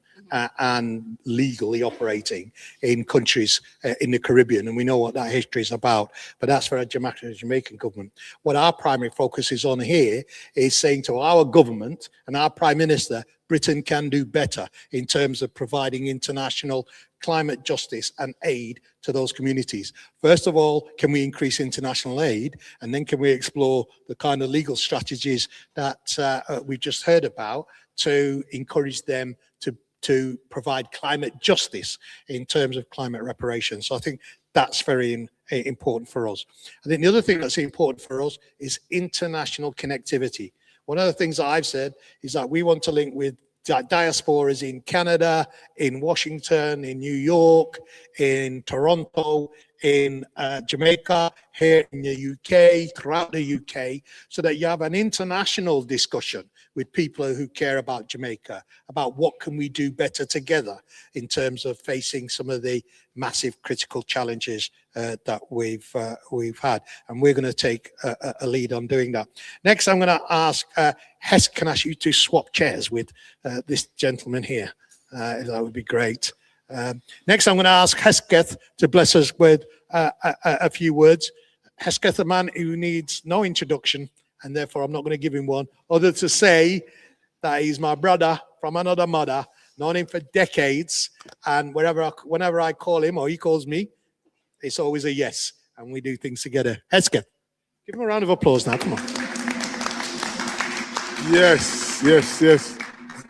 and legally operating in countries in the Caribbean, and we know what that history is about, but that's for a Jamaican government. What our primary focus is on here is saying to our government and our Prime Minister, Britain can do better in terms of providing international climate justice and aid to those communities. First of all, can we increase international aid? And then can we explore the kind of legal strategies that we've just heard about to encourage them to provide climate justice in terms of climate reparations. So I think that's very important for us. I think the other thing that's important for us is international connectivity. One of the things that I've said is that we want to link with diasporas in Canada, in Washington, in New York, in Toronto, in Jamaica, here in the UK, throughout the UK, so that you have an international discussion with people who care about Jamaica, about what can we do better together in terms of facing some of the massive critical challenges that we've had. And we're going to take a lead on doing that. Next, I'm going to ask Hess, can I ask you to swap chairs with this gentleman here? That would be great. Next, I'm going to ask Hesketh to bless us with a few words. Hesketh, a man who needs no introduction, and therefore I'm not going to give him one, other to say that he's my brother from another mother, known him for decades, and whenever I call him or he calls me, it's always a yes, and we do things together. Hesketh, give him a round of applause now, come on.
Yes, yes, yes.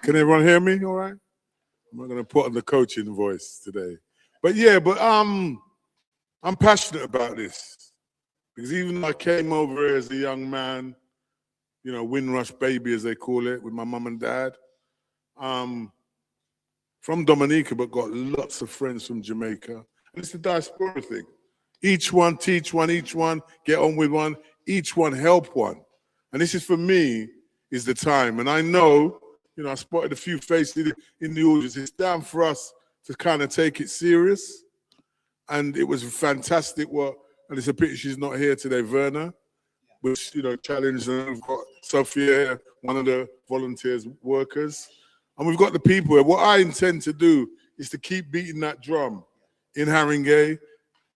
Can everyone hear me all right? I'm not going to put on the coaching voice today. But yeah, I'm passionate about this. Because even though I came over here as a young man, you know, Windrush baby, as they call it, with my mum and dad, from Dominica, but got lots of friends from Jamaica. And it's the diaspora thing. Each one teach one, each one get on with one, each one help one. And this is, for me, is the time. And I know, you know, I spotted a few faces in the audience. It's time for us to kind of take it serious. And it was fantastic and it's a pity she's not here today, Verna, which, you know, challenged, and we've got Sophia here, one of the volunteers, workers. And we've got the people here. What I intend to do is to keep beating that drum in Haringey,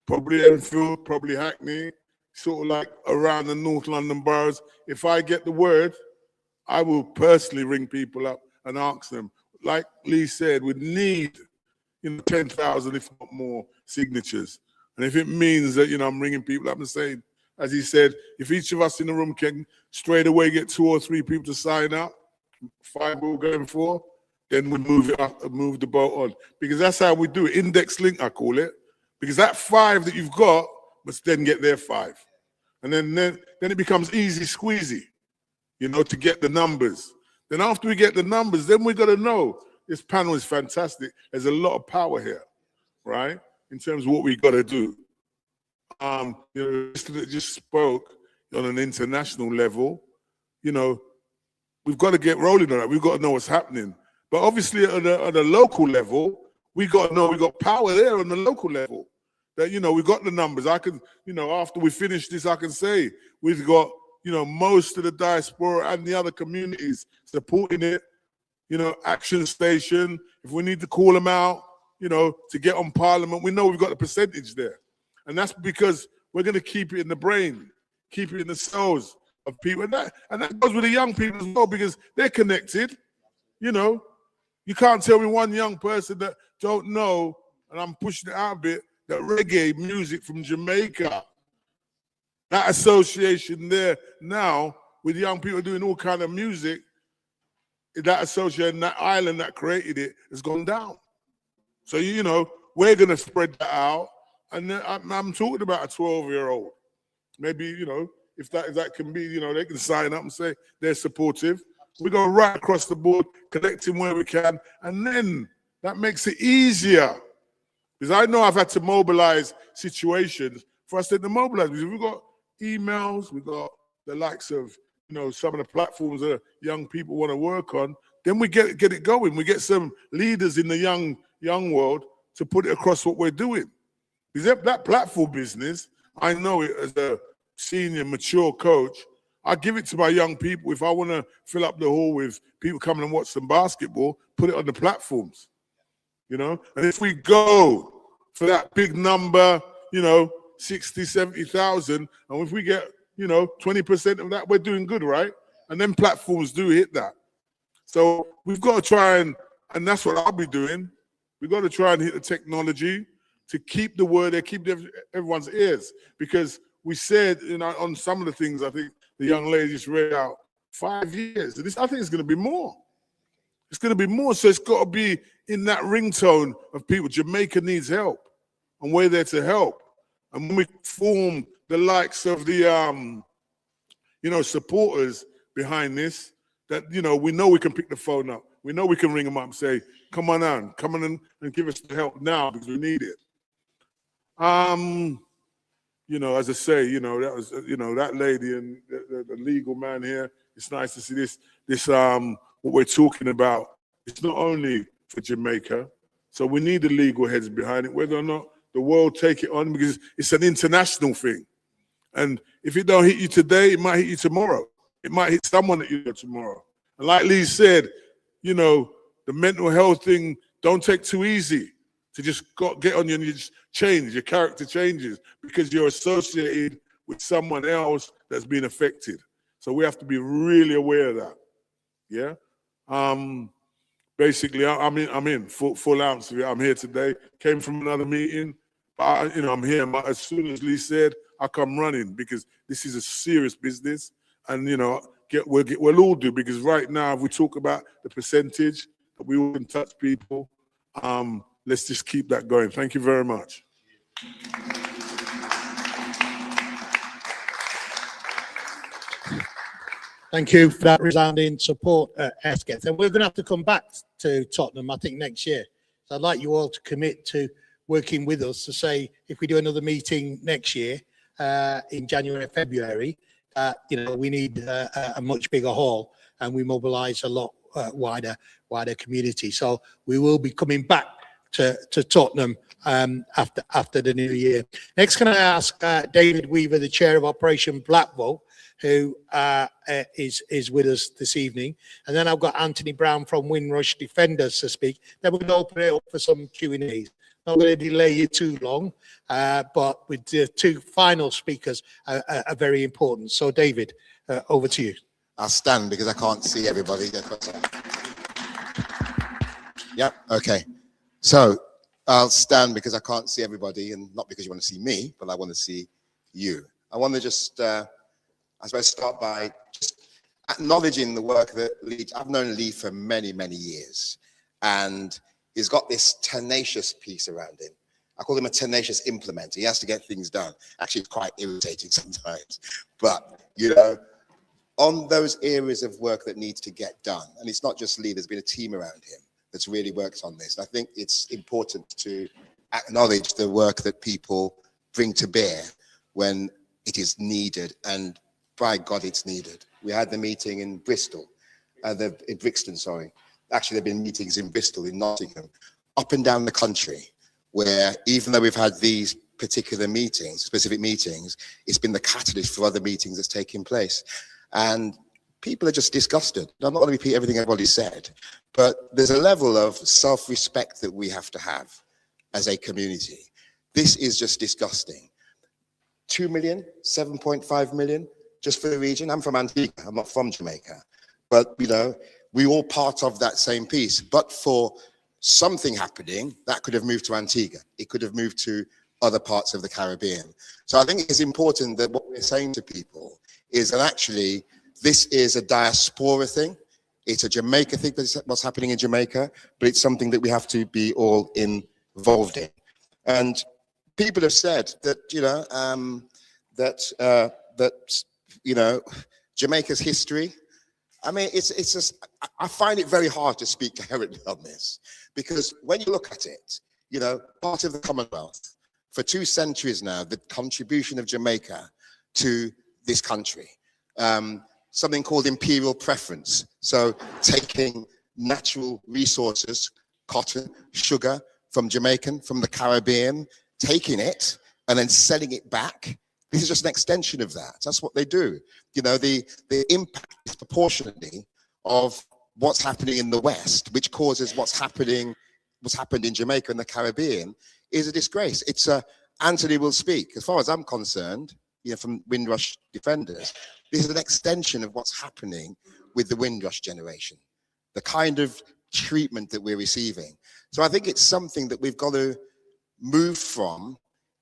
probably Enfield, probably Hackney, sort of like around the North London boroughs. If I get the word, I will personally ring people up and ask them. Like Lee said, we need, you know, 10,000, if not more, signatures. And if it means that, you know, I'm ringing people up and saying, as he said, if each of us in the room can straight away get 2 or 3 people to sign up, 5 we're going for, then we move it up and move the boat on. Because that's how we do it. Index link, I call it. Because that 5 that you've got must then get their 5. And then it becomes easy squeezy, you know, to get the numbers. Then after we get the numbers, then we got to know this panel is fantastic. There's a lot of power here, right? In terms of what we got to do. You know, that just spoke on an international level, you know, we've got to get rolling on that. We've got to know what's happening. But obviously at a local level, we got to know we got power there on the local level. That, you know, we got the numbers. I can, you know, after we finish this, I can say we've got, you know, most of the diaspora and the other communities supporting it. You know, Action Station, if we need to call them out, you know, to get on Parliament, we know we've got a percentage there. And that's because we're going to keep it in the brain, keep it in the souls of people. And that goes with the young people as well, because they're connected. You know, you can't tell me one young person that don't know, and I'm pushing it out a bit, that reggae music from Jamaica, that association there now with young people doing all kind of music, that association, that island that created it has gone down. So, you know, we're going to spread that out. And I'm talking about a 12-year-old. Maybe, you know, if that can be, you know, they can sign up and say they're supportive. We go right across the board, collecting where we can. And then that makes it easier. Because I know I've had to mobilize situations for us to mobilize. Because we've got emails, we've got the likes of, you know, some of the platforms that young people want to work on. Then we get it going. We get some leaders in the young world to put it across what we're doing. Because that platform business, I know it as a senior, mature coach, I give it to my young people. If I want to fill up the hall with people coming and watch some basketball, put it on the platforms, you know? And if we go for that big number, you know, 60, 70,000, and if we get, you know, 20% of that, we're doing good, right? And then platforms do hit that. So we've got to try and that's what I'll be doing. We've got to try and hit the technology to keep the word there, keep everyone's ears. Because we said, you know, on some of the things, I think the young lady just read out 5 years. And I think it's going to be more. It's going to be more. So it's got to be in that ringtone of people. Jamaica needs help, and we're there to help. And when we form the likes of the, you know, supporters behind this, that, you know we can pick the phone up. We know we can ring them up and say, come on and give us the help now because we need it. You know, as I say, you know, that was, you know, that lady and the legal man here. It's nice to see this what we're talking about. It's not only for Jamaica, so we need the legal heads behind it, whether or not the world take it on, because it's an international thing. And if it don't hit you today, it might hit you tomorrow. It might hit someone that you know tomorrow. And like Lee said, you know, the mental health thing don't take too easy to just get on you and you just change. Your character changes because you're associated with someone else that's been affected. So we have to be really aware of that. Yeah. Basically, I'm in full ounce. I'm here today. Came from another meeting. I'm here. As soon as Lee said, I come running because this is a serious business, and we'll all do, because right now, if we talk about the percentage that we all can touch people, let's just keep that going. Thank you very much.
Thank you for that resounding support, Esketh. And we're going to have to come back to Tottenham, I think, next year. So I'd like you all to commit to working with us to say, if we do another meeting next year in January, February, we need a much bigger hall, and we mobilise a lot wider community. So we will be coming back to Tottenham after the new year. Next, can I ask David Weaver, the chair of Operation Black Vote, who is with us this evening. And then I've got Anthony Brown from Windrush Defenders to speak. Then we're going to open it up for some Q&As. Not going to delay you too long, but with the two final speakers are very important. So David, over to you.
I'll stand because I can't see everybody. Yep, okay. So I'll stand because I can't see everybody, and not because you want to see me, but I want to see you. I want to just, I suppose, start by just acknowledging the work that Lee, I've known Lee for many, many years, and he's got this tenacious piece around him. I call him a tenacious implementer. He has to get things done. Actually, it's quite irritating sometimes, but, on those areas of work that needs to get done, and it's not just Lee, there's been a team around him that's really worked on this. I think it's important to acknowledge the work that people bring to bear when it is needed, and by God, it's needed. We had the meeting in Bristol, in Brixton, sorry. Actually, there have been meetings in Bristol, in Nottingham, up and down the country, where even though we've had these particular meetings, specific meetings, it's been the catalyst for other meetings that's taking place. And people are just disgusted. I'm not going to repeat everything everybody said, but there's a level of self-respect that we have to have as a community. This is just disgusting. 2 million, 7.5 million, just for the region. I'm from Antigua, I'm not from Jamaica. But, we're all part of that same piece. But for something happening, that could have moved to Antigua. It could have moved to other parts of the Caribbean. So I think it's important that what we're saying to people is that actually this is a diaspora thing. It's a Jamaica thing, that's what's happening in Jamaica, but it's something that we have to be all involved in. And people have said that, Jamaica's history, I mean, it's just, I find it very hard to speak coherently on this, because when you look at it, part of the Commonwealth, for 2 centuries now, the contribution of Jamaica to this country, something called imperial preference. So taking natural resources, cotton, sugar from the Caribbean, taking it and then selling it back. This is just an extension of that. That's what they do. The impact is proportionately of what's happening in the West, which causes what's happened in Jamaica and the Caribbean is a disgrace. It's Anthony will speak. As far as I'm concerned, from Windrush Defenders, this is an extension of what's happening with the Windrush generation, the kind of treatment that we're receiving. So I think it's something that we've got to move from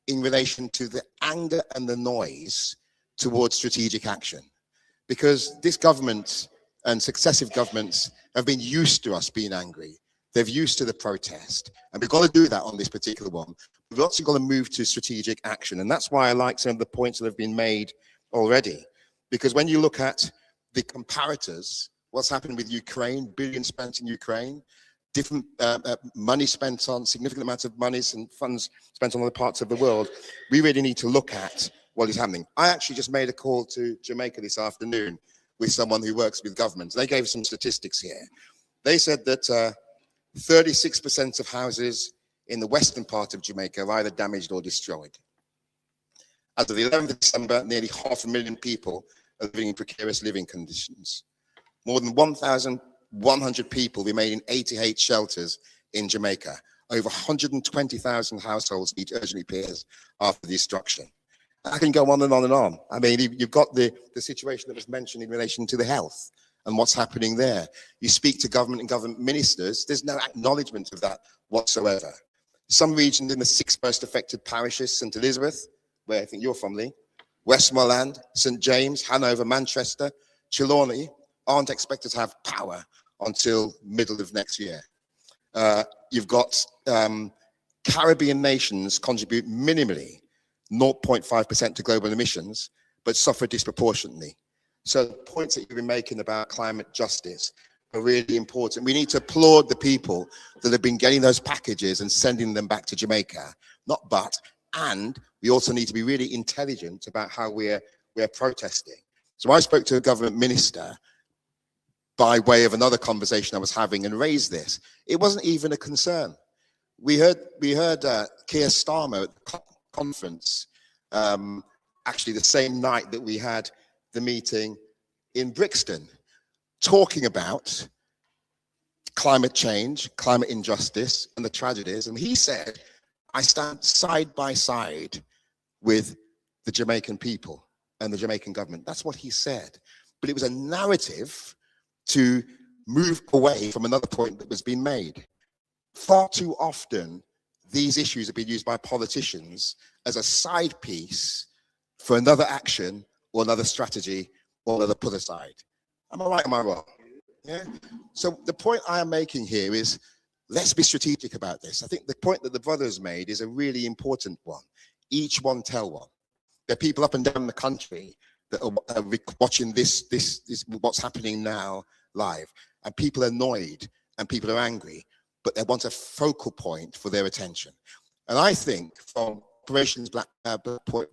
in relation to the anger and the noise towards strategic action. Because this government and successive governments have been used to us being angry. They're used to the protest. And we've got to do that on this particular one. We've also got to move to strategic action. And that's why I like some of the points that have been made already. Because when you look at the comparators, what's happened with Ukraine, billions spent in Ukraine, different money spent on, significant amounts of monies and funds spent on other parts of the world, we really need to look at what is happening. I actually just made a call to Jamaica this afternoon with someone who works with governments. They gave some statistics here. They said that 36% of houses in the western part of Jamaica are either damaged or destroyed. As of the 11th of December, nearly 500,000 people are living in precarious living conditions. More than 1,100 people remain in 88 shelters in Jamaica. Over 120,000 households need urgent repairs after the destruction. I can go on and on and on. I mean, you've got the situation that was mentioned in relation to the health and what's happening there. You speak to government and government ministers, there's no acknowledgement of that whatsoever. Some regions in the 6 most affected parishes, St. Elizabeth, where I think you're from, Lee, Westmoreland, St. James, Hanover, Manchester, Trelawney, aren't expected to have power until middle of next year. You've got Caribbean nations contribute minimally 0.5% to global emissions, but suffer disproportionately. So the points that you've been making about climate justice are really important. We need to applaud the people that have been getting those packages and sending them back to Jamaica, and we also need to be really intelligent about how we're protesting. So I spoke to a government minister by way of another conversation I was having and raised this. It wasn't even a concern. We heard Keir Starmer at the conference, actually the same night that we had the meeting in Brixton, talking about climate change, climate injustice, and the tragedies. And he said, I stand side by side with the Jamaican people and the Jamaican government. That's what he said. But it was a narrative to move away from another point that was being made. Far too often, these issues have been used by politicians as a side piece for another action or another strategy or another put aside. Am I right or am I wrong? Yeah. So the point I am making here is, let's be strategic about this. I think the point that the brothers made is a really important one. Each one tell one. There are people up and down the country that are watching this what's happening now live, and people are annoyed and people are angry, but they want a focal point for their attention. And I think from Operations Black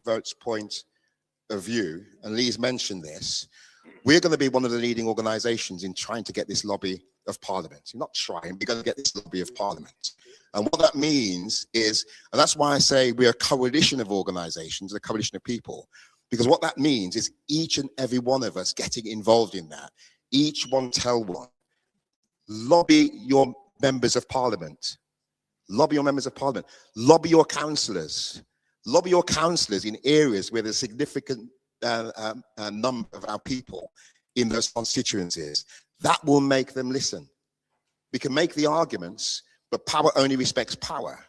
Vote's point of view, and Lee's mentioned this, we're going to be one of the leading organizations in trying to get this lobby of Parliament. We're not trying, we're going to get this lobby of Parliament. And what that means is, and that's why I say we're a coalition of organizations, a coalition of people, because what that means is each and every one of us getting involved in that. Each one tell one. Lobby your members of Parliament. Lobby your members of Parliament. Lobby your councillors. Lobby your councillors in areas where there's a significant number of our people in those constituencies. That will make them listen. We can make the arguments, but power only respects power.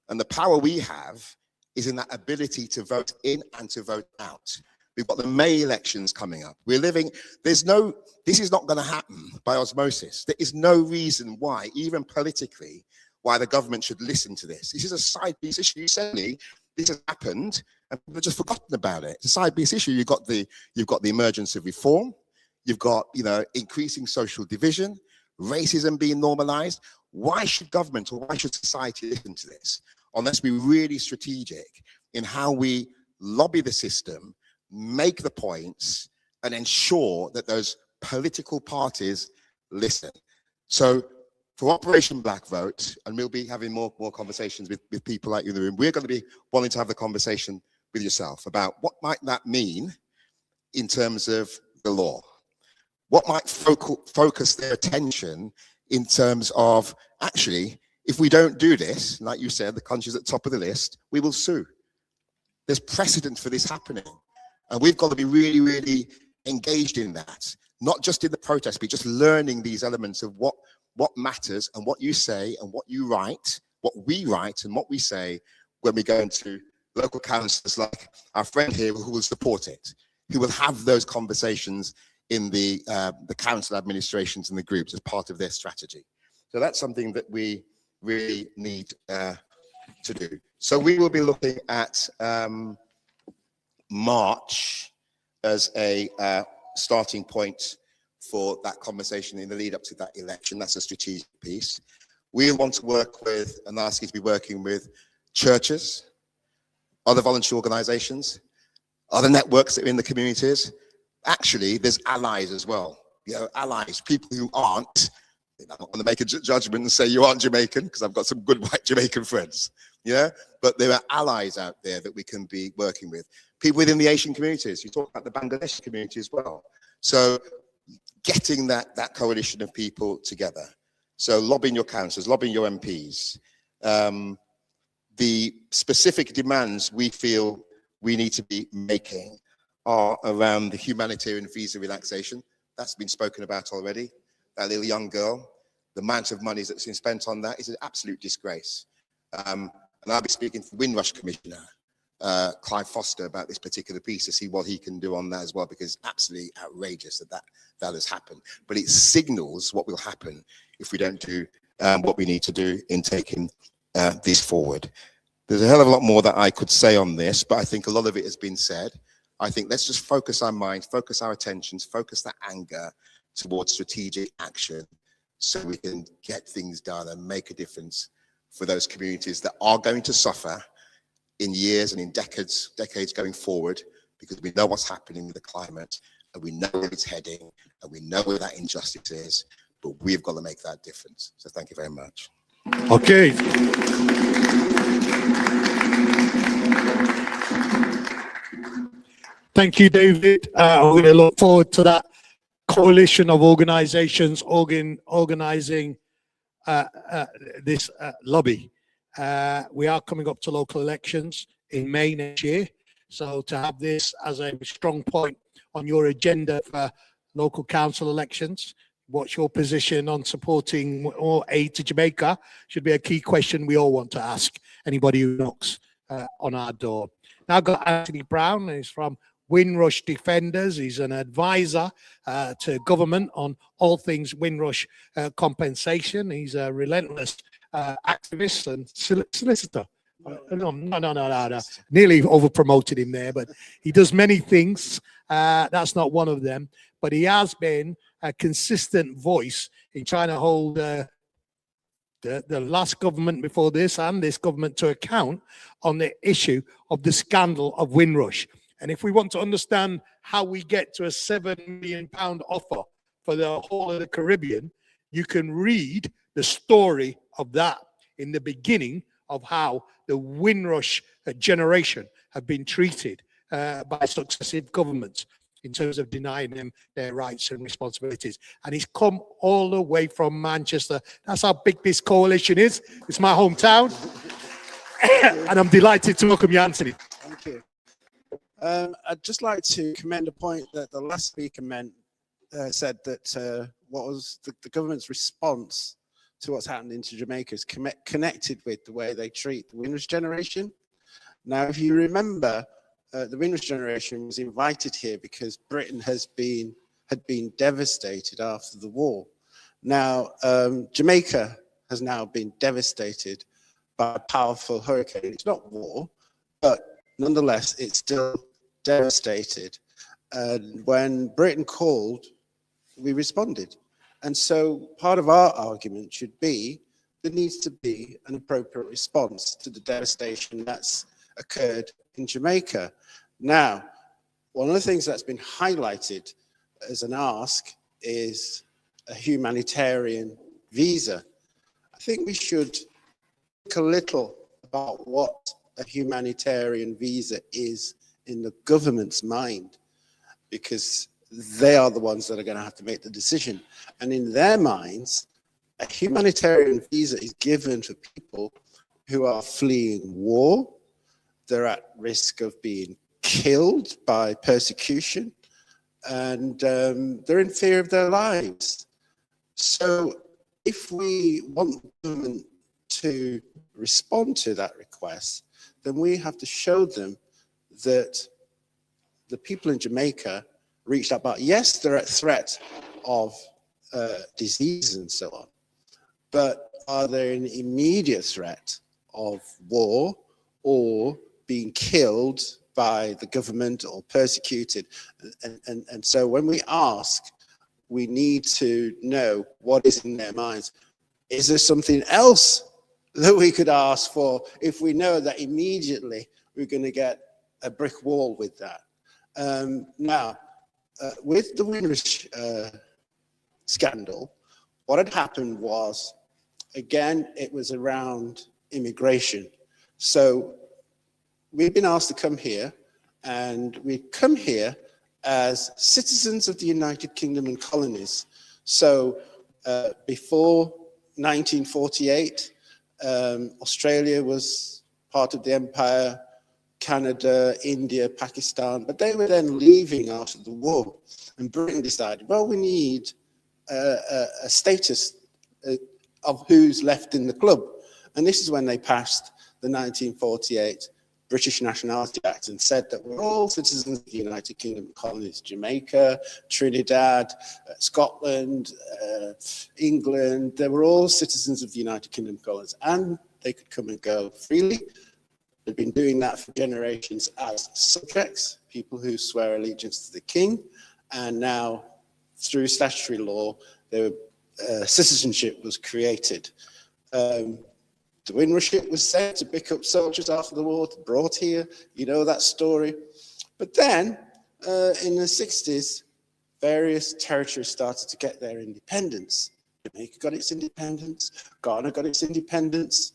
And the power we have is in that ability to vote in and to vote out. We've got the May elections coming up. We're living, this is not going to happen by osmosis. There is no reason why, even politically, why the government should listen to this. This is a side piece issue. Suddenly, this has happened and people have just forgotten about it. It's a side piece issue. You've got the emergence of reform. You've got, increasing social division, racism being normalized. Why should government or why should society listen to this? Unless we're really strategic in how we lobby the system, make the points, and ensure that those political parties listen. So for Operation Black Vote, and we'll be having more conversations with people like you in the room, we're going to be wanting to have the conversation with yourself about what might that mean in terms of the law? What might focus their attention in terms of, actually, if we don't do this, like you said, the countries at the top of the list, we will sue. There's precedent for this happening. And we've got to be really, really engaged in that. Not just in the protest, but just learning these elements of what matters and what you say and what you write, what we write and what we say when we go into local councillors like our friend here who will support it, who will have those conversations in the council administrations and the groups as part of their strategy. So that's something that we really need to do. So we will be looking at March as a starting point for that conversation in the lead up to that election. That's a strategic piece. We want to work with, and ask you to be working with, churches, other voluntary organizations, other networks that are in the communities. Actually, there's allies as well. Allies, people who aren't, I'm not going to make a judgment and say you aren't Jamaican, because I've got some good white Jamaican friends, but there are allies out there that we can be working with. People within the Asian communities, you talk about the Bangladeshi community as well. So getting that coalition of people together. So lobbying your councillors, lobbying your MPs. The specific demands we feel we need to be making are around the humanitarian visa relaxation. That's been spoken about already. That little young girl, the amount of money that's been spent on that is an absolute disgrace. And I'll be speaking to the Windrush Commissioner, Clive Foster, about this particular piece to see what he can do on that as well, because it's absolutely outrageous that has happened. But it signals what will happen if we don't do what we need to do in taking this forward. There's a hell of a lot more that I could say on this, but I think a lot of it has been said. I think let's just focus our minds, focus our attentions, focus that anger towards strategic action so we can get things done and make a difference for those communities that are going to suffer in years and in decades going forward, because we know what's happening with the climate and we know where it's heading and we know where that injustice is, but we've got to make that difference. So thank you very much.
Okay. Thank you, David. We're going to look forward to that coalition of organizations organizing this lobby. We are coming up to local elections in May next year. So to have this as a strong point on your agenda for local council elections, what's your position on supporting more aid to Jamaica should be a key question we all want to ask anybody who knocks on our door. Now I've got Anthony Brown, who's from Windrush Defenders. He's an advisor to government on all things Windrush compensation. He's a relentless activist and solicitor. No. Nearly over-promoted him there, but he does many things. That's not one of them. But he has been a consistent voice in trying to hold the last government before this and this government to account on the issue of the scandal of Windrush. And if we want to understand how we get to a £7 million offer for the whole of the Caribbean, you can read the story of that in the beginning of how the Windrush generation have been treated by successive governments in terms of denying them their rights and responsibilities. And he's come all the way from Manchester. That's how big this coalition is. It's my hometown. And I'm delighted to welcome you, Anthony.
Thank you. I'd just like to commend a point that the last speaker said that what was the government's response to what's happening to Jamaica is connected with the way they treat the Windrush generation. Now, if you remember, the Windrush generation was invited here because Britain had been devastated after the war. Now, Jamaica has now been devastated by a powerful hurricane. It's not war, but nonetheless, it's still devastated. And when Britain called, we responded. And so part of our argument should be there needs to be an appropriate response to the devastation that's occurred in Jamaica. Now, one of the things that's been highlighted as an ask is a humanitarian visa. I think we should think a little about what a humanitarian visa is in the government's mind, because they are the ones that are going to have to make the decision. And in their minds, a humanitarian visa is given to people who are fleeing war, they're at risk of being killed by persecution, and they're in fear of their lives. So if we want the government to respond to that request, then we have to show them that the people in Jamaica reached out, but yes, they're at threat of disease and so on, but are they an immediate threat of war or being killed by the government or persecuted? And so when we ask, we need to know what is in their minds. Is there something else that we could ask for if we know that immediately we're going to get a brick wall with that? Now, with the Windrush scandal, what had happened was, again, it was around immigration. So we've been asked to come here, and we come here as citizens of the United Kingdom and colonies. So before 1948, Australia was part of the empire, Canada, India, Pakistan, but they were then leaving after the war. And Britain decided, well, we need a status of who's left in the club. And this is when they passed the 1948 British Nationality Act and said that we're all citizens of the United Kingdom colonies, Jamaica, Trinidad, Scotland, England. They were all citizens of the United Kingdom colonies, and they could come and go freely. They've been doing that for generations as subjects, people who swear allegiance to the king, and now through statutory law, citizenship was created. The Windrush ship was sent to pick up soldiers after the war, brought here, you know that story. But then, in the 60s, various territories started to get their independence. Jamaica got its independence, Ghana got its independence,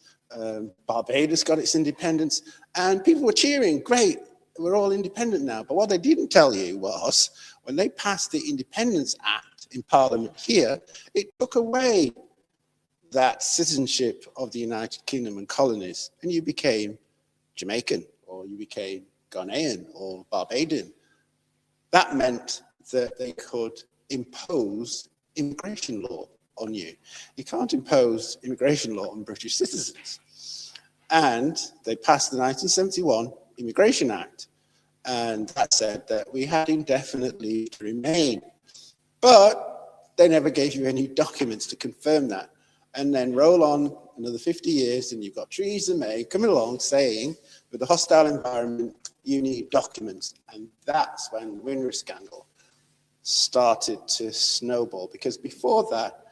Barbados got its independence, and people were cheering, great, we're all independent now. But what they didn't tell you was, when they passed the Independence Act in Parliament here, it took away that citizenship of the United Kingdom and colonies, and you became Jamaican, or you became Ghanaian, or Barbadian. That meant that they could impose immigration law on you. You can't impose immigration law on British citizens. And they passed the 1971 Immigration Act, and that said that we had indefinite leave to remain. But they never gave you any documents to confirm that. And then roll on another 50 years, and you've got Theresa May coming along saying, with the hostile environment, you need documents. And that's when the Windrush scandal started to snowball, because before that,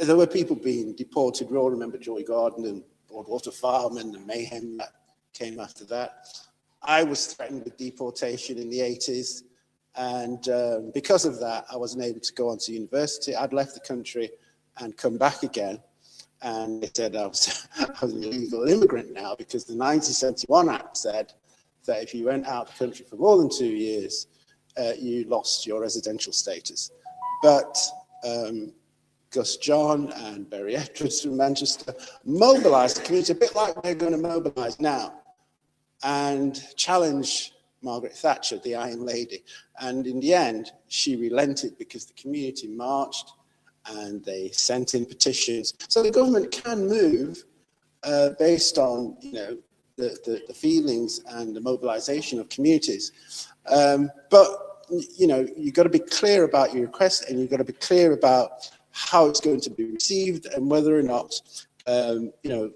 there were people being deported. We all remember Joy Gordon and Broadwater Farm and the mayhem that came after that. I was threatened with deportation in the 80s. And because of that, I wasn't able to go on to university. I'd left the country and come back again. And they said I was an illegal immigrant now, because the 1971 Act said that if you went out the country for more than 2 years, you lost your residential status. But Gus John and Barry Edwards from Manchester mobilised the community, a bit like they're going to mobilise now, and challenge Margaret Thatcher, the Iron Lady. And in the end, she relented, because the community marched and they sent in petitions. So the government can move based on, you know, the feelings and the mobilization of communities. But, you know, you've got to be clear about your request, and you've got to be clear about how it's going to be received, and whether or not, you know,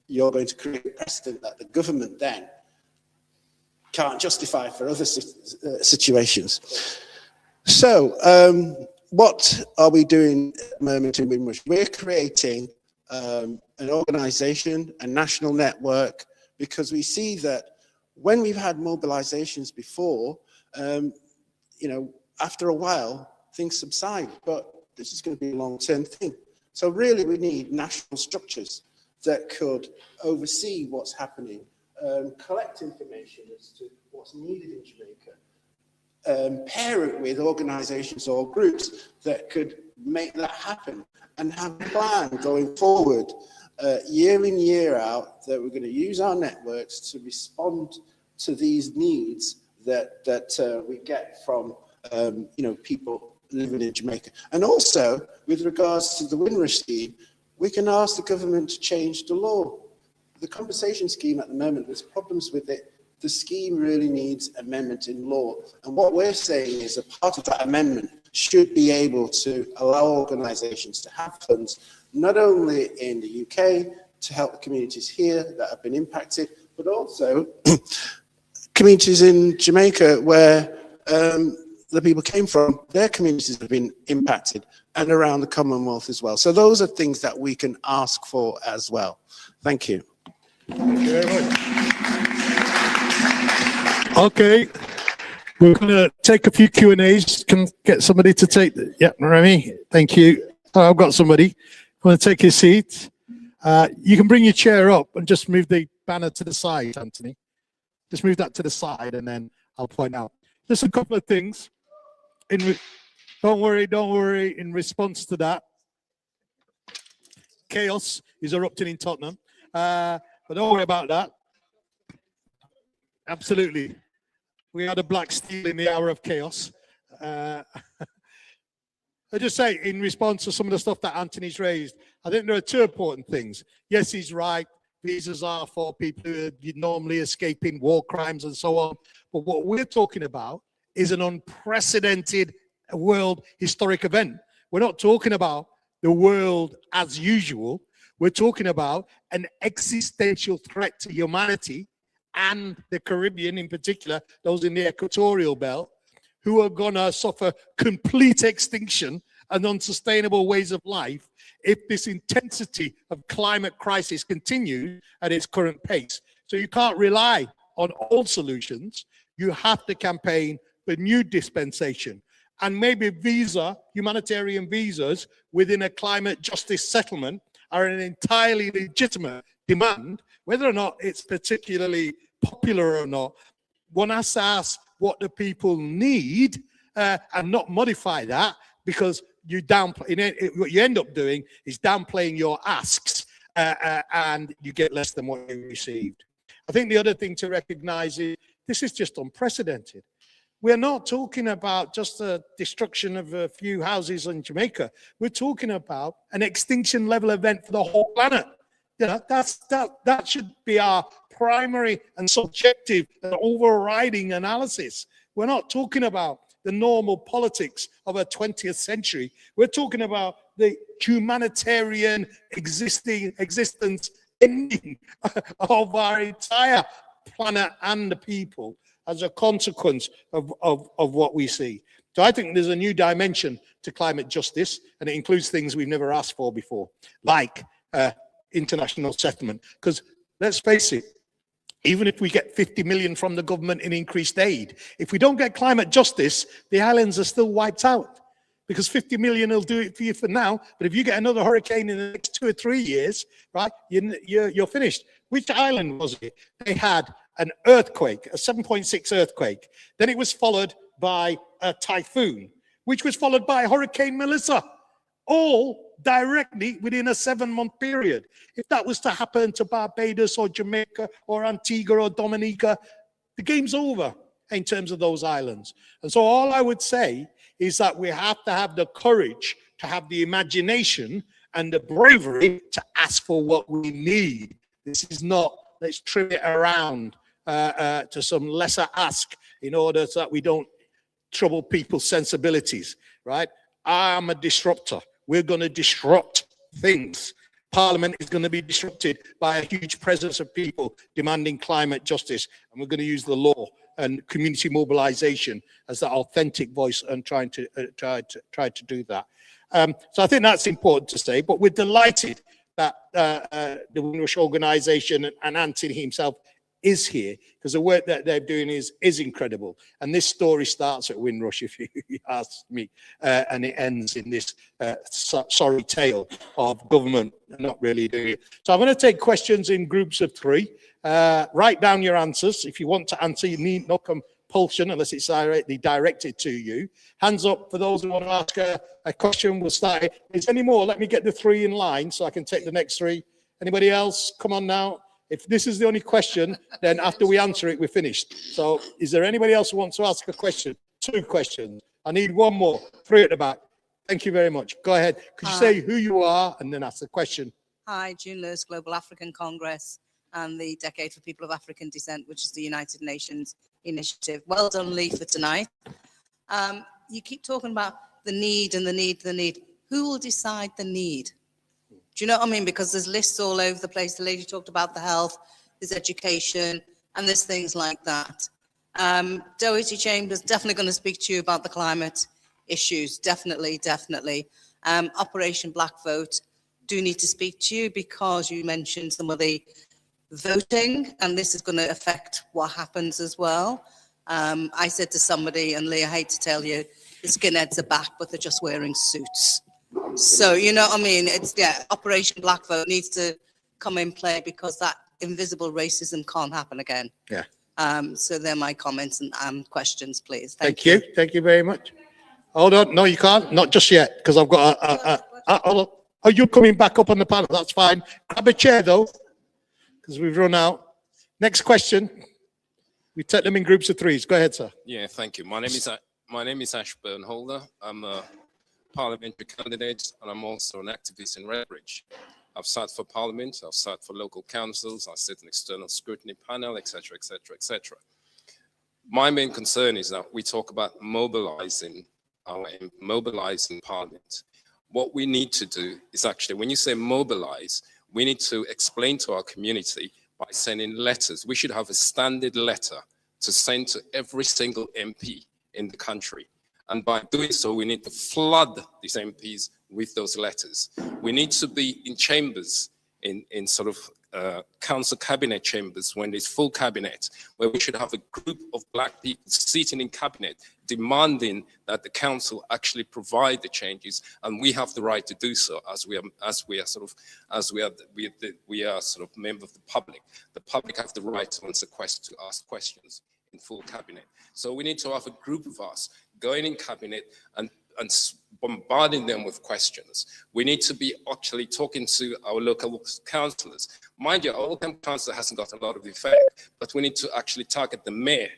you're going to create a precedent that the government then can't justify for other situations. So, what are we doing at the moment in Windrush? We're creating an organization, a national network, because we see that when we've had mobilizations before, you know, after a while, things subside, but this is going to be a long-term thing. So really, we need national structures that could oversee what's happening, collect information as to what's needed in Jamaica, pair it with organizations or groups that could make that happen, and have a plan going forward, year in, year out, that we're going to use our networks to respond to these needs that we get from you know, people living in Jamaica. And also, with regards to the Windrush scheme, we can ask the government to change the law. The compensation scheme at the moment, there's problems with it. The scheme really needs amendment in law. And what we're saying is a part of that amendment should be able to allow organisations to have funds, not only in the UK to help the communities here that have been impacted, but also communities in Jamaica where the people came from, their communities have been impacted, and around the Commonwealth as well. So those are things that we can ask for as well. Thank you.
Thank you very much. Okay, we're going to take a few Q&As. Can get somebody to take the, yeah, Remy, thank you. Oh, I've got somebody. Want to take your seat? You can bring your chair up and just move the banner to the side, Anthony. Just move that to the side, and then I'll point out. Just a couple of things. Don't worry. In response to that, chaos is erupting in Tottenham. But don't worry about that. Absolutely. We had a black steel in the hour of chaos. I just say, in response to some of the stuff that Anthony's raised, I think there are two important things. Yes, he's right. Visas are for people who are normally escaping war crimes and so on. But what we're talking about is an unprecedented world historic event. We're not talking about the world as usual. We're talking about an existential threat to humanity and the Caribbean in particular, those in the equatorial belt, who are going to suffer complete extinction and unsustainable ways of life if this intensity of climate crisis continues at its current pace. So you can't rely on old solutions. You have to campaign for new dispensation. And maybe humanitarian visas within a climate justice settlement are an entirely legitimate demand, whether or not it's particularly popular or not. One has to ask what the people need and not modify that, because what you end up doing is downplaying your asks and you get less than what you received. I think the other thing to recognize is this is just unprecedented. We're not talking about just the destruction of a few houses in Jamaica. We're talking about an extinction level event for the whole planet. You know, that should be our primary and subjective and overriding analysis. We're not talking about the normal politics of a 20th century. We're talking about the humanitarian existence ending of our entire planet and the people as a consequence of what we see. So I think there's a new dimension to climate justice, and it includes things we've never asked for before, like international settlement. Because let's face it, even if we get 50 million from the government in increased aid, if we don't get climate justice, the islands are still wiped out. Because 50 million will do it for you for now, but if you get another hurricane in the next 2 or 3 years, right, you're finished. Which island was it? They had an earthquake, a 7.6 earthquake. Then it was followed by a typhoon, which was followed by Hurricane Melissa, all directly within a 7-month period. If that was to happen to Barbados or Jamaica or Antigua or Dominica, the game's over in terms of those islands. And so all I would say is that we have to have the courage, to have the imagination and the bravery to ask for what we need. This is not, let's trim it around to some lesser ask in order so that we don't trouble people's sensibilities, right? I'm a disruptor. We're going to disrupt things. Parliament is going to be disrupted by a huge presence of people demanding climate justice, and we're going to use the law and community mobilization as that authentic voice and try to do that. So I think that's important to say, but we're delighted that the Windrush organization and Anthony himself is here, because the work that they're doing is incredible. And this story starts at Windrush, if you ask me, and it ends in this sorry tale of government not really doing it. So I'm going to take questions in groups of 3. Write down your answers. If you want to answer, you need no compulsion unless it's directed to you. Hands up for those who want to ask a question. We'll start. Is there any more? Let me get the 3 in line so I can take the next 3. Anybody else? Come on now. If this is the only question, then after we answer it, we're finished. So is there anybody else who wants to ask a question? 2 questions. I need 1 more. 3 at the back. Thank you very much. Go ahead. Could you say who you are and then ask the question?
Hi, June Lewis, Global African Congress and the Decade for People of African Descent, which is the United Nations initiative. Well done, Lee, for tonight. You keep talking about the need and the need, the need. Who will decide the need? Do you know what I mean? Because there's lists all over the place. The lady talked about the health, there's education, and there's things like that. Doherty Chambers, definitely going to speak to you about the climate issues. Definitely, definitely. Operation Black Vote, do need to speak to you because you mentioned some of the voting, and this is going to affect what happens as well. I said to somebody, and Lee, I hate to tell you, the skinheads are back, but they're just wearing suits. So, you know what I mean? It's, yeah, Operation Black Vote needs to come in play because that invisible racism can't happen again.
Yeah.
So they're my comments and questions, please.
Thank you. Thank you very much. Hold on. No, you can't. Not just yet, because I've got hold on. Oh, you're coming back up on the panel. That's fine. Grab a chair, though, because we've run out. Next question. We take them in groups of threes. Go ahead, sir.
Yeah, thank you. My name is Ashburn Holder. I'm a parliamentary candidate, and I'm also an activist in Redbridge. I've sat for parliament, I've sat for local councils, I sit in external scrutiny panel, etc., etc., etc. My main concern is that we talk about mobilizing parliament. What we need to do is actually, when you say mobilize, we need to explain to our community by sending letters. We should have a standard letter to send to every single MP in the country. And by doing so, we need to flood these MPs with those letters. We need to be in chambers, in sort of council cabinet chambers when there's full cabinet, where we should have a group of black people sitting in cabinet demanding that the council actually provide the changes, and we have the right to do so as we are sort of member of the public. The public have the right to ask questions in full cabinet. So we need to have a group of us going in cabinet and bombarding them with questions. We need to be actually talking to our local councillors. Mind you, our local councillor hasn't got a lot of effect, but we need to actually target the mayor.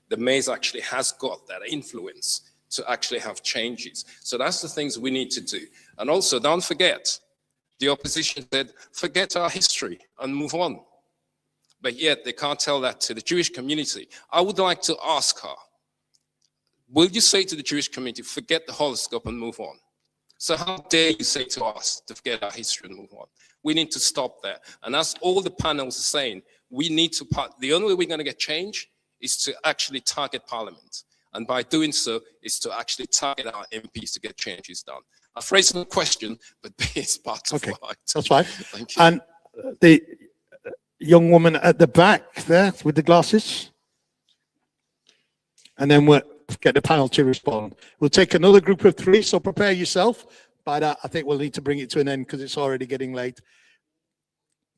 The mayor actually has got that influence to actually have changes. So that's the things we need to do. And also, don't forget, the opposition said, forget our history and move on. But yet they can't tell that to the Jewish community. I would like to ask her, will you say to the Jewish community, forget the horoscope and move on? So how dare you say to us to forget our history and move on? We need to stop that. And as all the panels are saying, we need to, the only way we're going to get change is to actually target Parliament. And by doing so, is to actually target our MPs to get changes done. I've raised no question, but it's part of what
that's fine.
Thank you.
And the young woman at the back there with the glasses. And then we'll get the panel to respond. We'll take another group of three, so prepare yourself. But I think we'll need to bring it to an end because it's already getting late.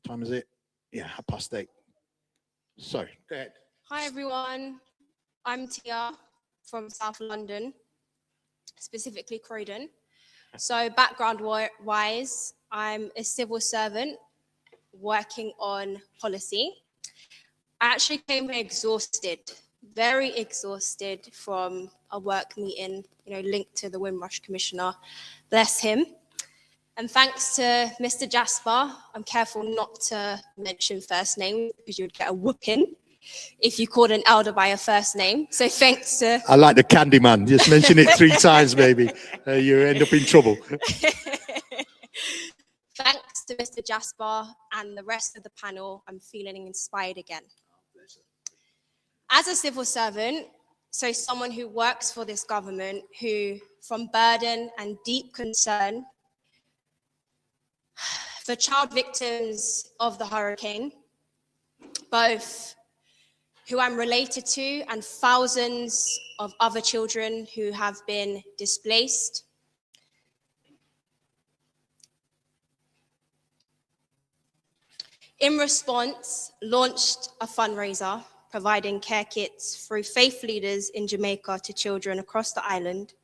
What time is it? Yeah, 8:30. Sorry, go ahead.
Hi everyone, I'm Tia from South London, specifically Croydon. So background-wise, I'm a civil servant working on policy. I actually came here exhausted, very exhausted from a work meeting, linked to the Windrush Commissioner, bless him. And thanks to Mr. Jasper, I'm careful not to mention first name because you'd get a whooping if you called an elder by a first name. So thanks to...
I like the candy man. Just mention it 3 times, maybe. You end up in trouble.
Thanks to Mr. Jasper and the rest of the panel, I'm feeling inspired again. As a civil servant, so someone who works for this government, who from burden and deep concern for child victims of the hurricane, both who I'm related to and thousands of other children who have been displaced. In response, launched a fundraiser providing care kits through faith leaders in Jamaica to children across the island.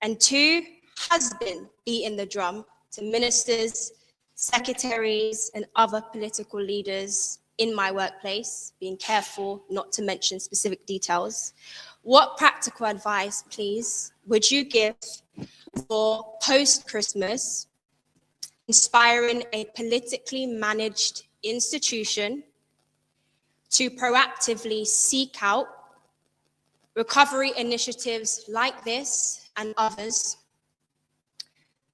And 2, has been beating the drum to ministers, secretaries, and other political leaders in my workplace, being careful not to mention specific details. What practical advice, please, would you give for post-Christmas, inspiring a politically managed institution to proactively seek out recovery initiatives like this and others,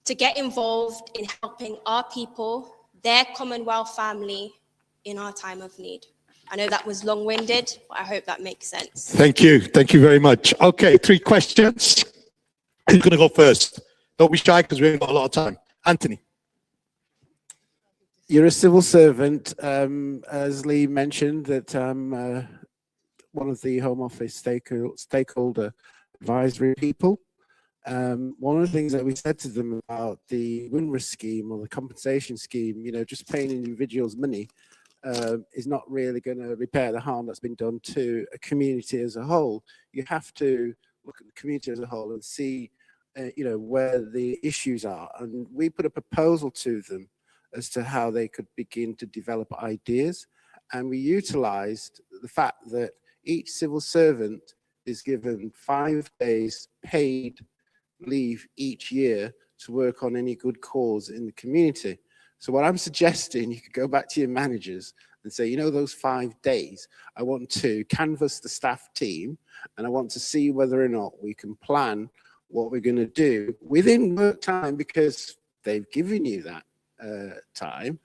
to get involved in helping our people, their Commonwealth family, in our time of need? I know that was long-winded, but I hope that makes sense.
Thank you. Thank you very much. Okay, 3 questions. Who's going to go first? Don't be shy because we haven't got a lot of time. Anthony.
You're a civil servant. As Lee mentioned, that I'm one of the Home Office stakeholder advisory people. One of the things that we said to them about the Windrush scheme or the compensation scheme, just paying individuals money is not really going to repair the harm that's been done to a community as a whole. You have to look at the community as a whole and see where the issues are, and we put a proposal to them as to how they could begin to develop ideas. And we utilized the fact that each civil servant is given 5 days paid leave each year to work on any good cause in the community. So what I'm suggesting, you could go back to your managers and say, those 5 days, I want to canvass the staff team, and I want to see whether or not we can plan what we're going to do within work time, because they've given you that time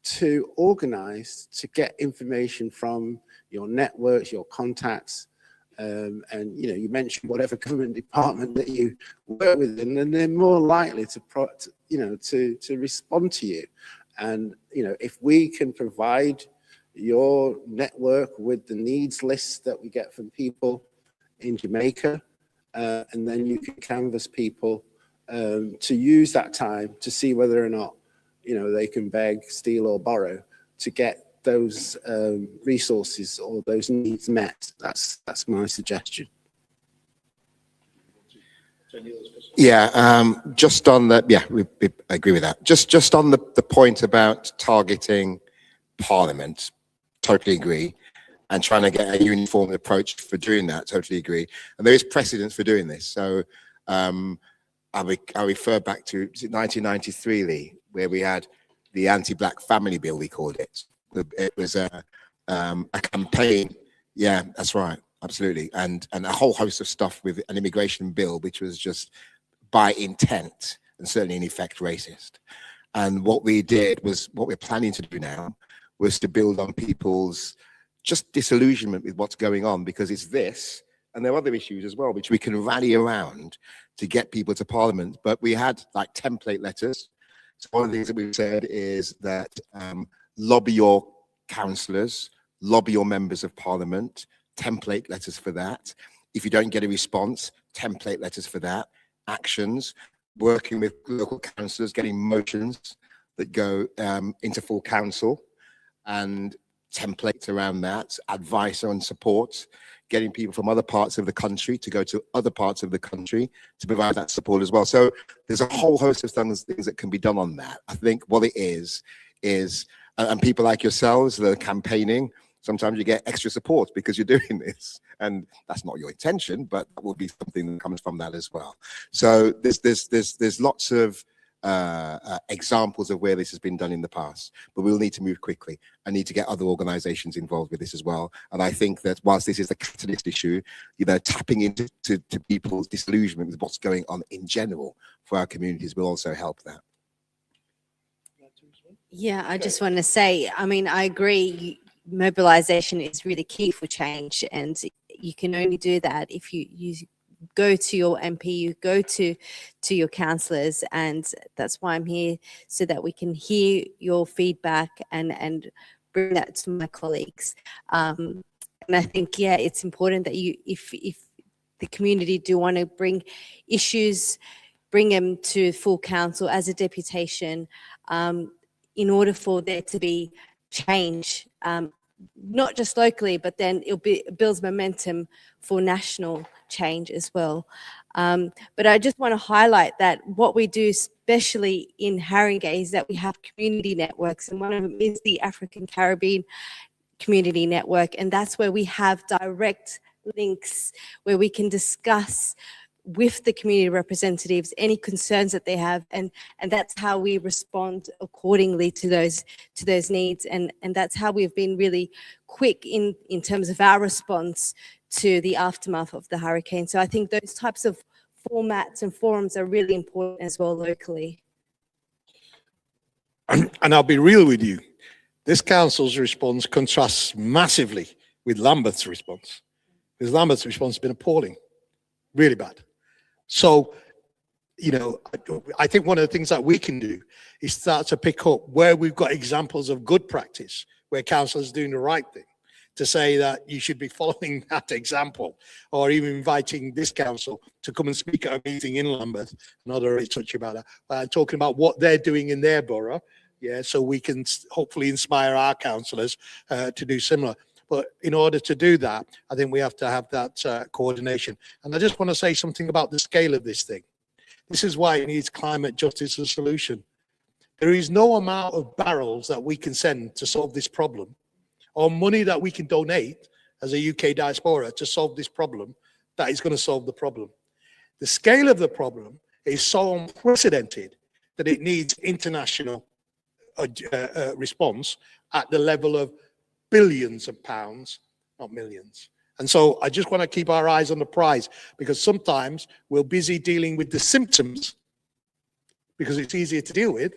to organize, to get information from your networks, your contacts, and you mentioned whatever government department that you work with, and then they're more likely to respond to you. And if we can provide your network with the needs lists that we get from people in Jamaica, and then you can canvass people to use that time to see whether or not they can beg, steal, or borrow to get those resources or those needs met. That's my suggestion.
Yeah, just on the, we agree with that. Just on the point about targeting Parliament, totally agree. And trying to get a uniform approach for doing that, totally agree. And there is precedence for doing this. So I refer back to 1993, Lee, where we had the anti-black family bill, we called it. It was a campaign. Yeah, that's right. Absolutely. And a whole host of stuff with an immigration bill, which was just by intent and certainly in effect racist. And what we did was, what we're planning to do now was to build on people's just disillusionment with what's going on, because it's this, and there are other issues as well, which we can rally around to get people to Parliament. But we had like template letters. So one of the things that we've said is that lobby your councillors, lobby your members of Parliament, template letters for that. If you don't get a response, template letters for that. Actions, working with local councillors, getting motions that go into full council, and templates around that, advice on support, getting people from other parts of the country to go to other parts of the country to provide that support as well. So there's a whole host of things that can be done on that. I think what it is, and people like yourselves that are campaigning, sometimes you get extra support because you're doing this, and that's not your intention, but that will be something that comes from that as well. So there's lots of examples of where this has been done in the past, but we'll need to move quickly. I need to get other organizations involved with this as well. And I think that whilst this is a catalyst issue, tapping into people's disillusionment with what's going on in general for our communities will also help that.
Yeah, I just want to say, I agree. Mobilization is really key for change, and you can only do that if you go to your MP, you go to your councillors, and that's why I'm here, so that we can hear your feedback and bring that to my colleagues. And I think, it's important that if the community do want to bring issues, bring them to full council as a deputation, in order for there to be change, not just locally, but then it builds momentum for national change as well. But I just want to highlight that what we do, especially in Haringey, is that we have community networks, and one of them is the African Caribbean Community Network, and that's where we have direct links where we can discuss with the community representatives any concerns that they have, and that's how we respond accordingly to those needs, and that's how we've been really quick in terms of our response to the aftermath of the hurricane. So I think those types of formats and forums are really important as well locally.
And I'll be real with you, this council's response contrasts massively with Lambeth's response, because Lambeth's response has been appalling, really bad. So, I think one of the things that we can do is start to pick up where we've got examples of good practice, where councillors are doing the right thing, to say that you should be following that example, or even inviting this council to come and speak at a meeting in Lambeth. Not already touched about that, talking about what they're doing in their borough, so we can hopefully inspire our councillors to do similar. But in order to do that, I think we have to have that coordination. And I just want to say something about the scale of this thing. This is why it needs climate justice as a solution. There is no amount of barrels that we can send to solve this problem, or money that we can donate as a UK diaspora to solve this problem that is going to solve the problem. The scale of the problem is so unprecedented that it needs international response at the level of billions of pounds, not millions. And so I just want to keep our eyes on the prize, because sometimes we're busy dealing with the symptoms because it's easier to deal with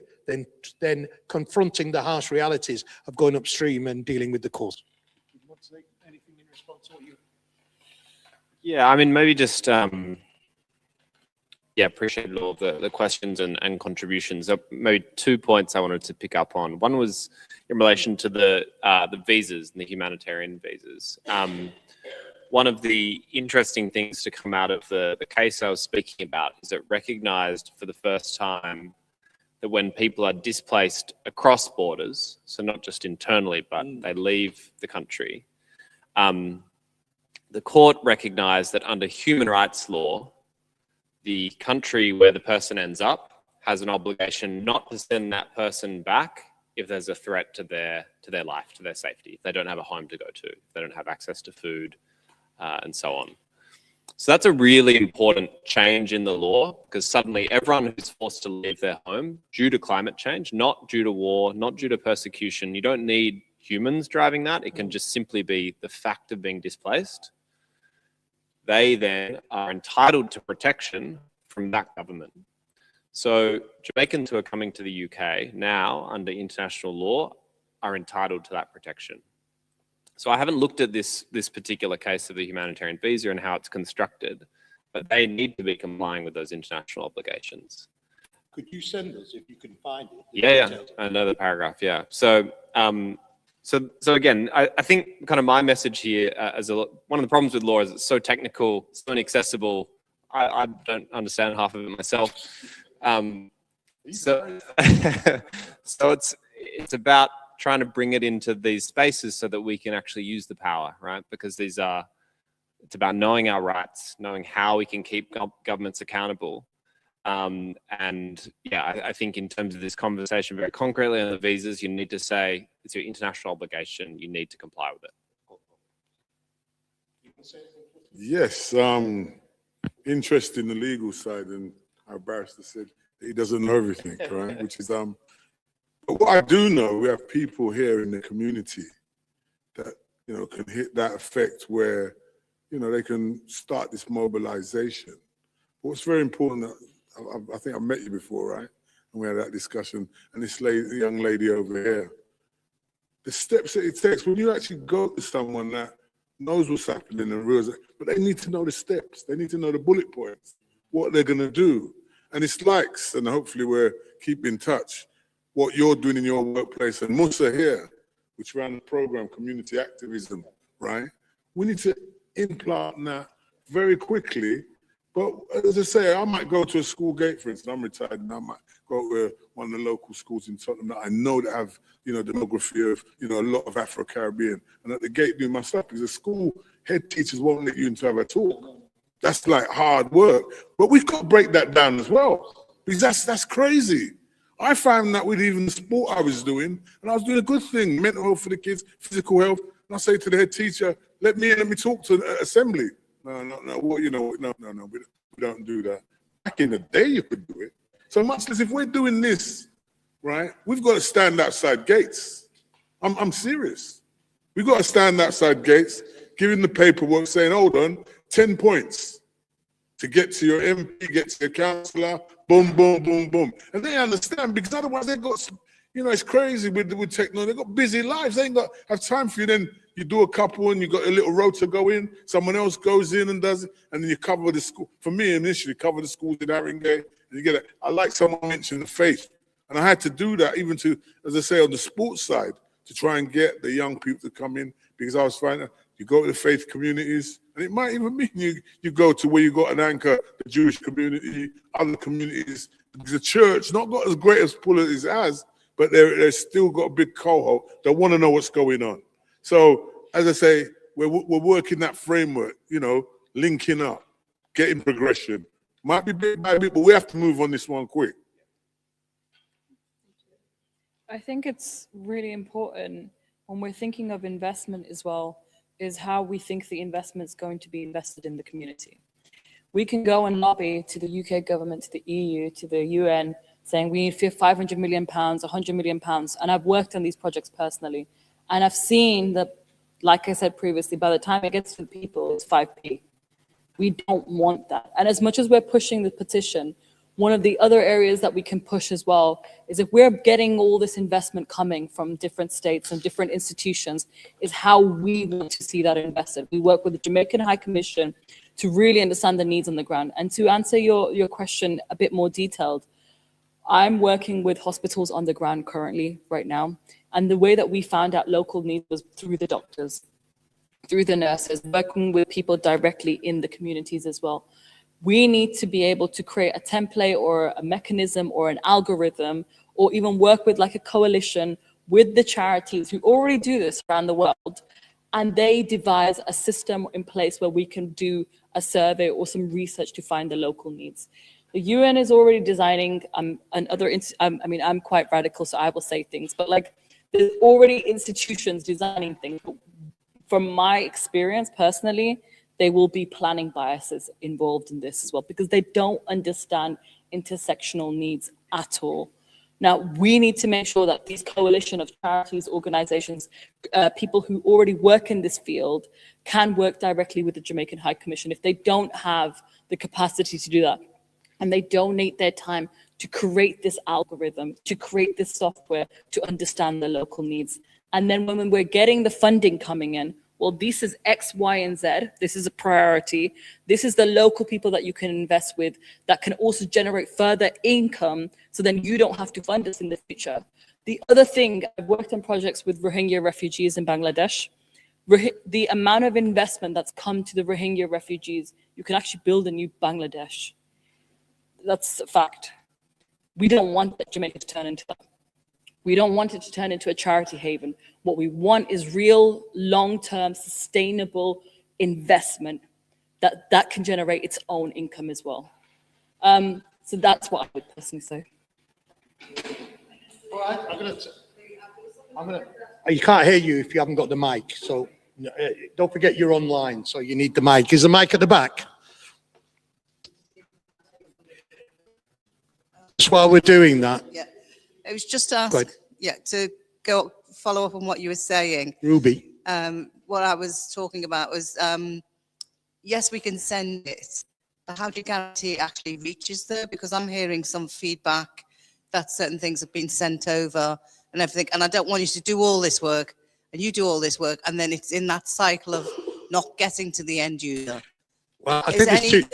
than confronting the harsh realities of going upstream and dealing with the cause. Do you want to say anything in response to what you...
Yeah, I mean, maybe just, yeah, appreciate all of the questions and contributions. Maybe 2 points I wanted to pick up on. One was in relation to the visas and the humanitarian visas. One of the interesting things to come out of the case I was speaking about is it recognized for the first time that when people are displaced across borders, so not just internally, but they leave the country, the court recognized that under human rights law, the country where the person ends up has an obligation not to send that person back if there's a threat to their life, to their safety, if they don't have a home to go to, if they don't have access to food, and so on. So that's a really important change in the law, because suddenly everyone who's forced to leave their home due to climate change, not due to war, not due to persecution, you don't need humans driving that. It can just simply be the fact of being displaced. They then are entitled to protection from that government. So Jamaicans who are coming to the UK now under international law are entitled to that protection. So I haven't looked at this particular case of the humanitarian visa and how it's constructed, but they need to be complying with those international obligations.
Could you send us, if you can find it?
Yeah, another paragraph, yeah. So again, I think kind of my message here, one of the problems with law is it's so technical, so inaccessible. I don't understand half of it myself. So it's about trying to bring it into these spaces so that we can actually use the power, right? Because it's about knowing our rights, knowing how we can keep governments accountable. And yeah, I think in terms of this conversation, very concretely on the visas, you need to say it's your international obligation. You need to comply with it.
Yes, interest in the legal side, and our barrister said that he doesn't know everything, right? Which is but what I do know, we have people here in the community that can hit that effect where they can start this mobilization. But what's very important, I think I met you before, right? And we had that discussion. And this young lady over here, the steps that it takes when you actually go to someone that knows what's happening and realizes, but they need to know the steps. They need to know the bullet points, what they're going to do. And it's likes, and hopefully we'll keep in touch, what you're doing in your workplace. And Musa here, which ran the program, Community Activism, right? We need to implant that very quickly. But as I say, I might go to a school gate, for instance. I'm retired, and I might go to one of the local schools in Tottenham that I know that have, demography of, a lot of Afro-Caribbean. And at the gate doing my stuff, because the school head teachers won't let you in to have a talk. That's like hard work. But we've got to break that down as well, because that's crazy. I found that with even the sport I was doing, and I was doing a good thing, mental health for the kids, physical health. And I say to the head teacher, let me talk to the assembly. No, we don't do that. Back in the day, you could do it. So much as if we're doing this, right, we've got to stand outside gates. I'm serious. We've got to stand outside gates, giving the paperwork, saying, hold on, 10 points to get to your MP, get to your councillor, boom, boom, boom, boom. And they understand, because otherwise they've got, it's crazy with technology. They've got busy lives. They ain't got have time for you. Then you do a couple and you got a little rota go in, someone else goes in and does it, and then you cover the school. For me, initially, cover the schools in Haringey, and you get it. I like someone mentioned the faith. And I had to do that even to, as I say, on the sports side, to try and get the young people to come in, because I was finding you go to the faith communities, and it might even mean you go to where you got an anchor, the Jewish community, other communities. The church, not got as great as pull as it has, but they're still got a big cohort that want to know what's going on. So, as I say, we're working that framework, linking up, getting progression, Might be bit by bit, but we have to move on this one quick.
I think it's really important when we're thinking of investment as well, is how we think the investment's going to be invested in the community. We can go and lobby to the UK government, to the EU, to the UN, saying we need 500 million pounds, 100 million pounds. And I've worked on these projects personally. And I've seen that, like I said previously, by the time it gets to the people, it's 5p. We don't want that. And as much as we're pushing the petition, one of the other areas that we can push as well is if we're getting all this investment coming from different states and different institutions, is how we want to see that invested. We work with the Jamaican High Commission to really understand the needs on the ground. And to answer your question a bit more detailed, I'm working with hospitals on the ground currently right now. And the way that we found out local needs was through the doctors, through the nurses, working with people directly in the communities as well. We need to be able to create a template or a mechanism or an algorithm, or even work with like a coalition with the charities who already do this around the world. And they devise a system in place where we can do a survey or some research to find the local needs. The UN is already designing I'm quite radical, so I will say things, but like there's already institutions designing things. From my experience personally, there will be planning biases involved in this as well, because they don't understand intersectional needs at all. Now, we need to make sure that these coalition of charities, organizations, people who already work in this field can work directly with the Jamaican High Commission if they don't have the capacity to do that. And they donate their time to create this algorithm, to create this software, to understand the local needs. And then when we're getting the funding coming in, well, this is X, Y, and Z. This is a priority. This is the local people that you can invest with that can also generate further income, so then you don't have to fund us in the future. The other thing, I've worked on projects with Rohingya refugees in Bangladesh. The amount of investment that's come to the Rohingya refugees, you can actually build a new Bangladesh. That's a fact. We don't want Jamaica to turn into that. We don't want it to turn into a charity haven. What we want is real, long-term, sustainable investment that can generate its own income as well. So that's what I would personally say.
All right, you can't hear you if you haven't got the mic. So don't forget you're online, so you need the mic. Is the mic at the back? Just while we're doing that.
Yeah, it was just asked, to follow up on what you were saying.
Ruby.
What I was talking about was, yes, we can send it, but how do you guarantee it actually reaches there? Because I'm hearing some feedback that certain things have been sent over and everything, and I don't want you to do all this work, and you do all this work, and then it's in that cycle of not getting to the end user.
Well, I think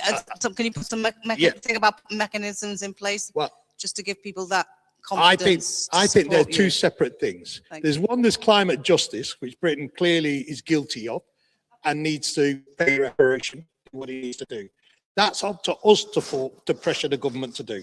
can you put some think about mechanisms in place just to give people that confidence?
I think they're two separate things. There's climate justice, which Britain clearly is guilty of and needs to pay reparation for what it needs to do. That's up to us to pressure the government to do.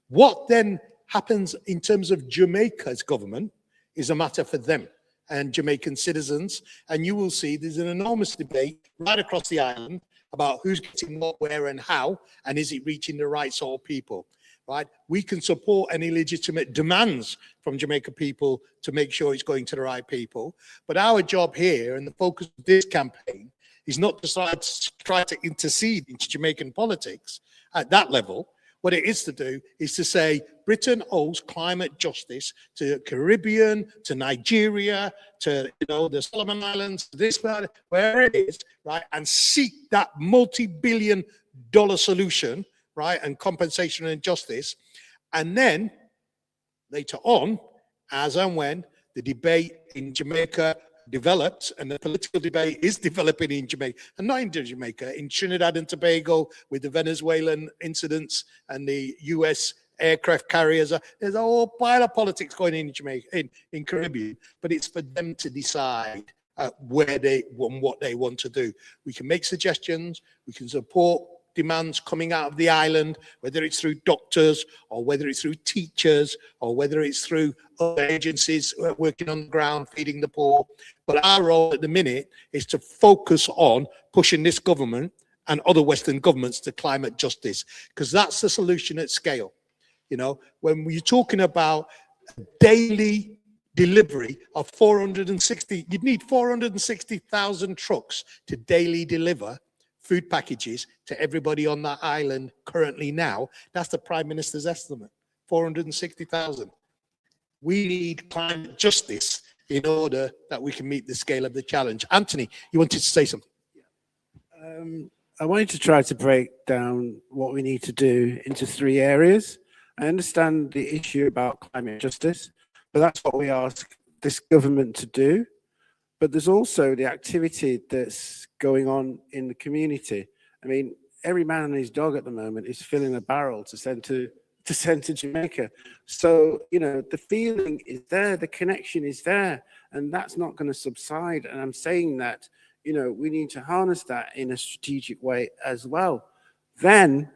What then happens in terms of Jamaica's government is a matter for them and Jamaican citizens. And you will see there's an enormous debate right across the island about who's getting what, where, and how, and is it reaching the right sort of people, right? We can support any legitimate demands from Jamaica people to make sure it's going to the right people. But our job here and the focus of this campaign is not to try to intercede into Jamaican politics at that level. What it is to do is to say Britain owes climate justice to the Caribbean, to Nigeria, to the Solomon Islands, this, where it is, right, and seek that multi-billion-dollar solution, right, and compensation and justice. And then later on, as and when the debate in Jamaica develops, and the political debate is developing in Jamaica, and not in Jamaica, in Trinidad and Tobago with the Venezuelan incidents and the US aircraft carriers. There's a whole pile of politics going in Jamaica, in Caribbean, but it's for them to decide what they want to do. We can make suggestions, we can support demands coming out of the island, whether it's through doctors or whether it's through teachers or whether it's through other agencies working on the ground, feeding the poor. But our role at the minute is to focus on pushing this government and other Western governments to climate justice, because that's the solution at scale. You know, when you're talking about daily delivery of 460, you'd need 460,000 trucks to daily deliver food packages to everybody on that island currently now. That's the Prime Minister's estimate, 460,000. We need climate justice in order that we can meet the scale of the challenge. Anthony, you wanted to say something?
I wanted to try to break down what we need to do into 3 areas. I understand the issue about climate justice, but that's what we ask this government to do. But there's also the activity that's going on in the community. I mean, every man and his dog at the moment is filling a barrel to send to Jamaica. So, you know, the feeling is there, the connection is there, and that's not going to subside. And I'm saying that, you know, we need to harness that in a strategic way as well. Then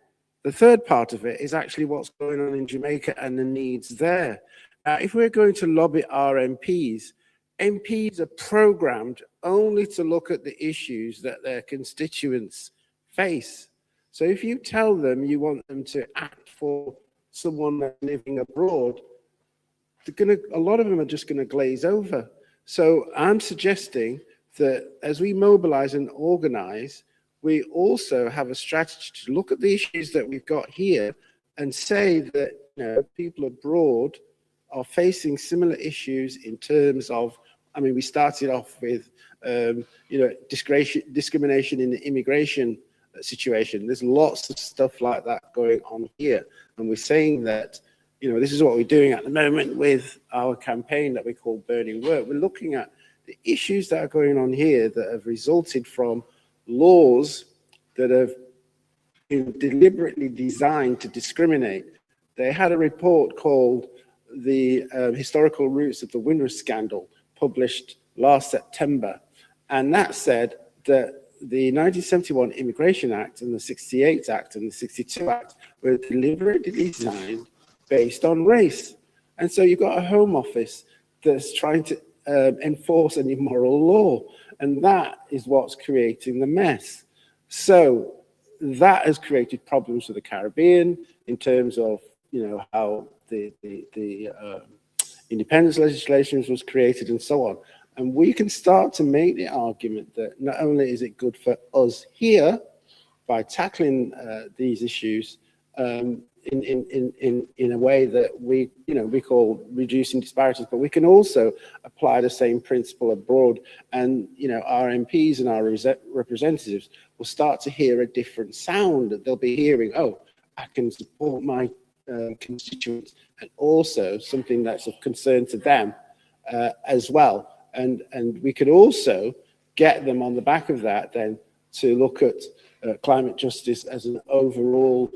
the third part of it is actually what's going on in Jamaica and the needs there. If we're going to lobby our MPs, MPs are programmed only to look at the issues that their constituents face. So if you tell them you want them to act for someone that's living abroad, a lot of them are just going to glaze over. So I'm suggesting that as we mobilize and organize, we also have a strategy to look at the issues that we've got here and say that, you know, people abroad are facing similar issues in terms of, I mean, we started off with, you know, discrimination in the immigration situation. There's lots of stuff like that going on here. And we're saying that, you know, this is what we're doing at the moment with our campaign that we call Burning Work. We're looking at the issues that are going on here that have resulted from laws that have been deliberately designed to discriminate. They had a report called The Historical Roots of the Windrush Scandal, published last September. And that said that the 1971 Immigration Act and the 68 Act and the 62 Act were deliberately designed based on race. And so you've got a Home Office that's trying to enforce an immoral law. And that is what's creating the mess. So that has created problems for the Caribbean in terms of, you know, how the independence legislation was created and so on. And we can start to make the argument that not only is it good for us here by tackling these issues in a way that we, you know, we call reducing disparities, but we can also apply the same principle abroad. And, you know, our MPs and our representatives will start to hear a different sound. That they'll be hearing, oh, I can support my constituents, and also something that's of concern to them as well. And we could also get them on the back of that then to look at climate justice as an overall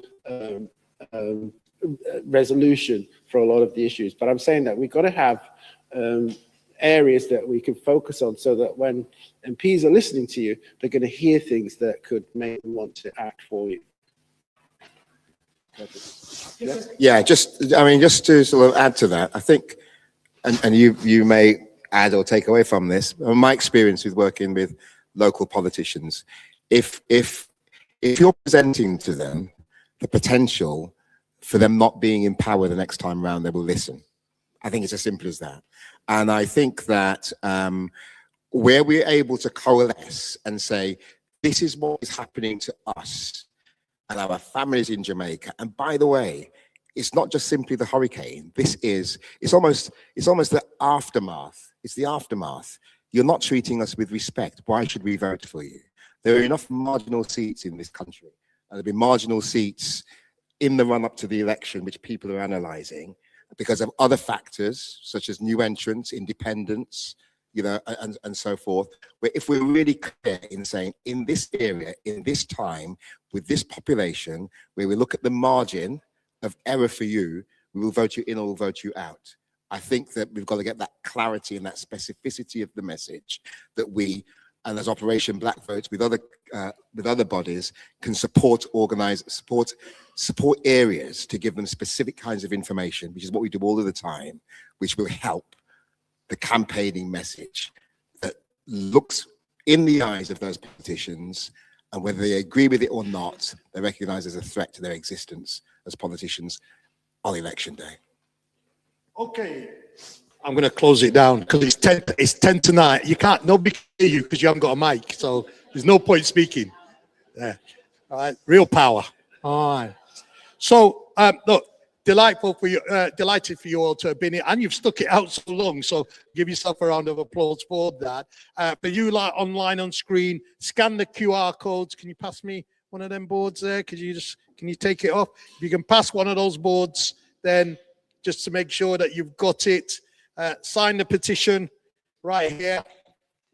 resolution for a lot of the issues. But I'm saying that we've got to have areas that we can focus on so that when MPs are listening to you, they're going to hear things that could make them want to act for you.
Yeah, just to sort of add to that, I think, and you may add or take away from this, my experience with working with local politicians, if you're presenting to them the potential for them not being in power the next time around, they will listen. I think it's as simple as that. And I think that where we're able to coalesce and say, this is what is happening to us and our families in Jamaica. And by the way, it's not just simply the hurricane. It's almost the aftermath. It's the aftermath. You're not treating us with respect. Why should we vote for you? There are enough marginal seats in this country. And there'll be marginal seats in the run-up to the election, which people are analyzing because of other factors, such as new entrants, independence, you know, and so forth. Where if we're really clear in saying, in this area, in this time, with this population, where we look at the margin of error for you, we will vote you in or we'll vote you out. I think that we've got to get that clarity and that specificity of the message that we, and as Operation Black Votes with other bodies, can support areas to give them specific kinds of information, which is what we do all of the time, which will help the campaigning message that looks in the eyes of those politicians And whether they agree with it or not, they're recognized as a threat to their existence as politicians on election day.
Okay. I'm going to close it down because it's 10 to 9. You can't, nobody can hear you because you haven't got a mic. So there's no point speaking. Yeah. All right. Real power. All right. So, look, delighted for you all to have been here, and you've stuck it out so long. So give yourself a round of applause for that. For you like online on screen, scan the QR codes. Can you pass me one of them boards there? Can you take it off? If you can pass one of those boards, then just to make sure that you've got it. Sign the petition right here.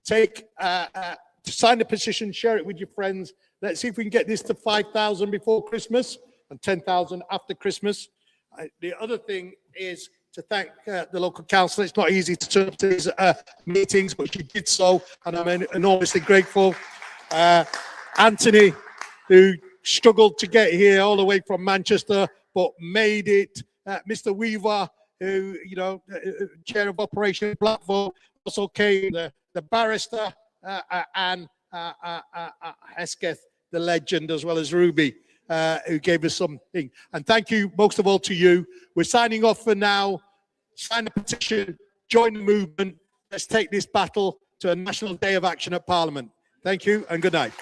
Sign the petition, share it with your friends. Let's see if we can get this to 5,000 before Christmas and 10,000 after Christmas. The other thing is to thank the local council. It's not easy to turn up to these meetings, but she did so, and I'm enormously grateful. Anthony, who struggled to get here all the way from Manchester, but made it. Mr. Weaver, who, chair of Operation Platform, also came, the barrister, and Hesketh, the legend, as well as Ruby, who gave us something. And thank you most of all to you. We're signing off for now. Sign the petition, join the movement. Let's take this battle to a National Day of Action at Parliament. Thank you and good night.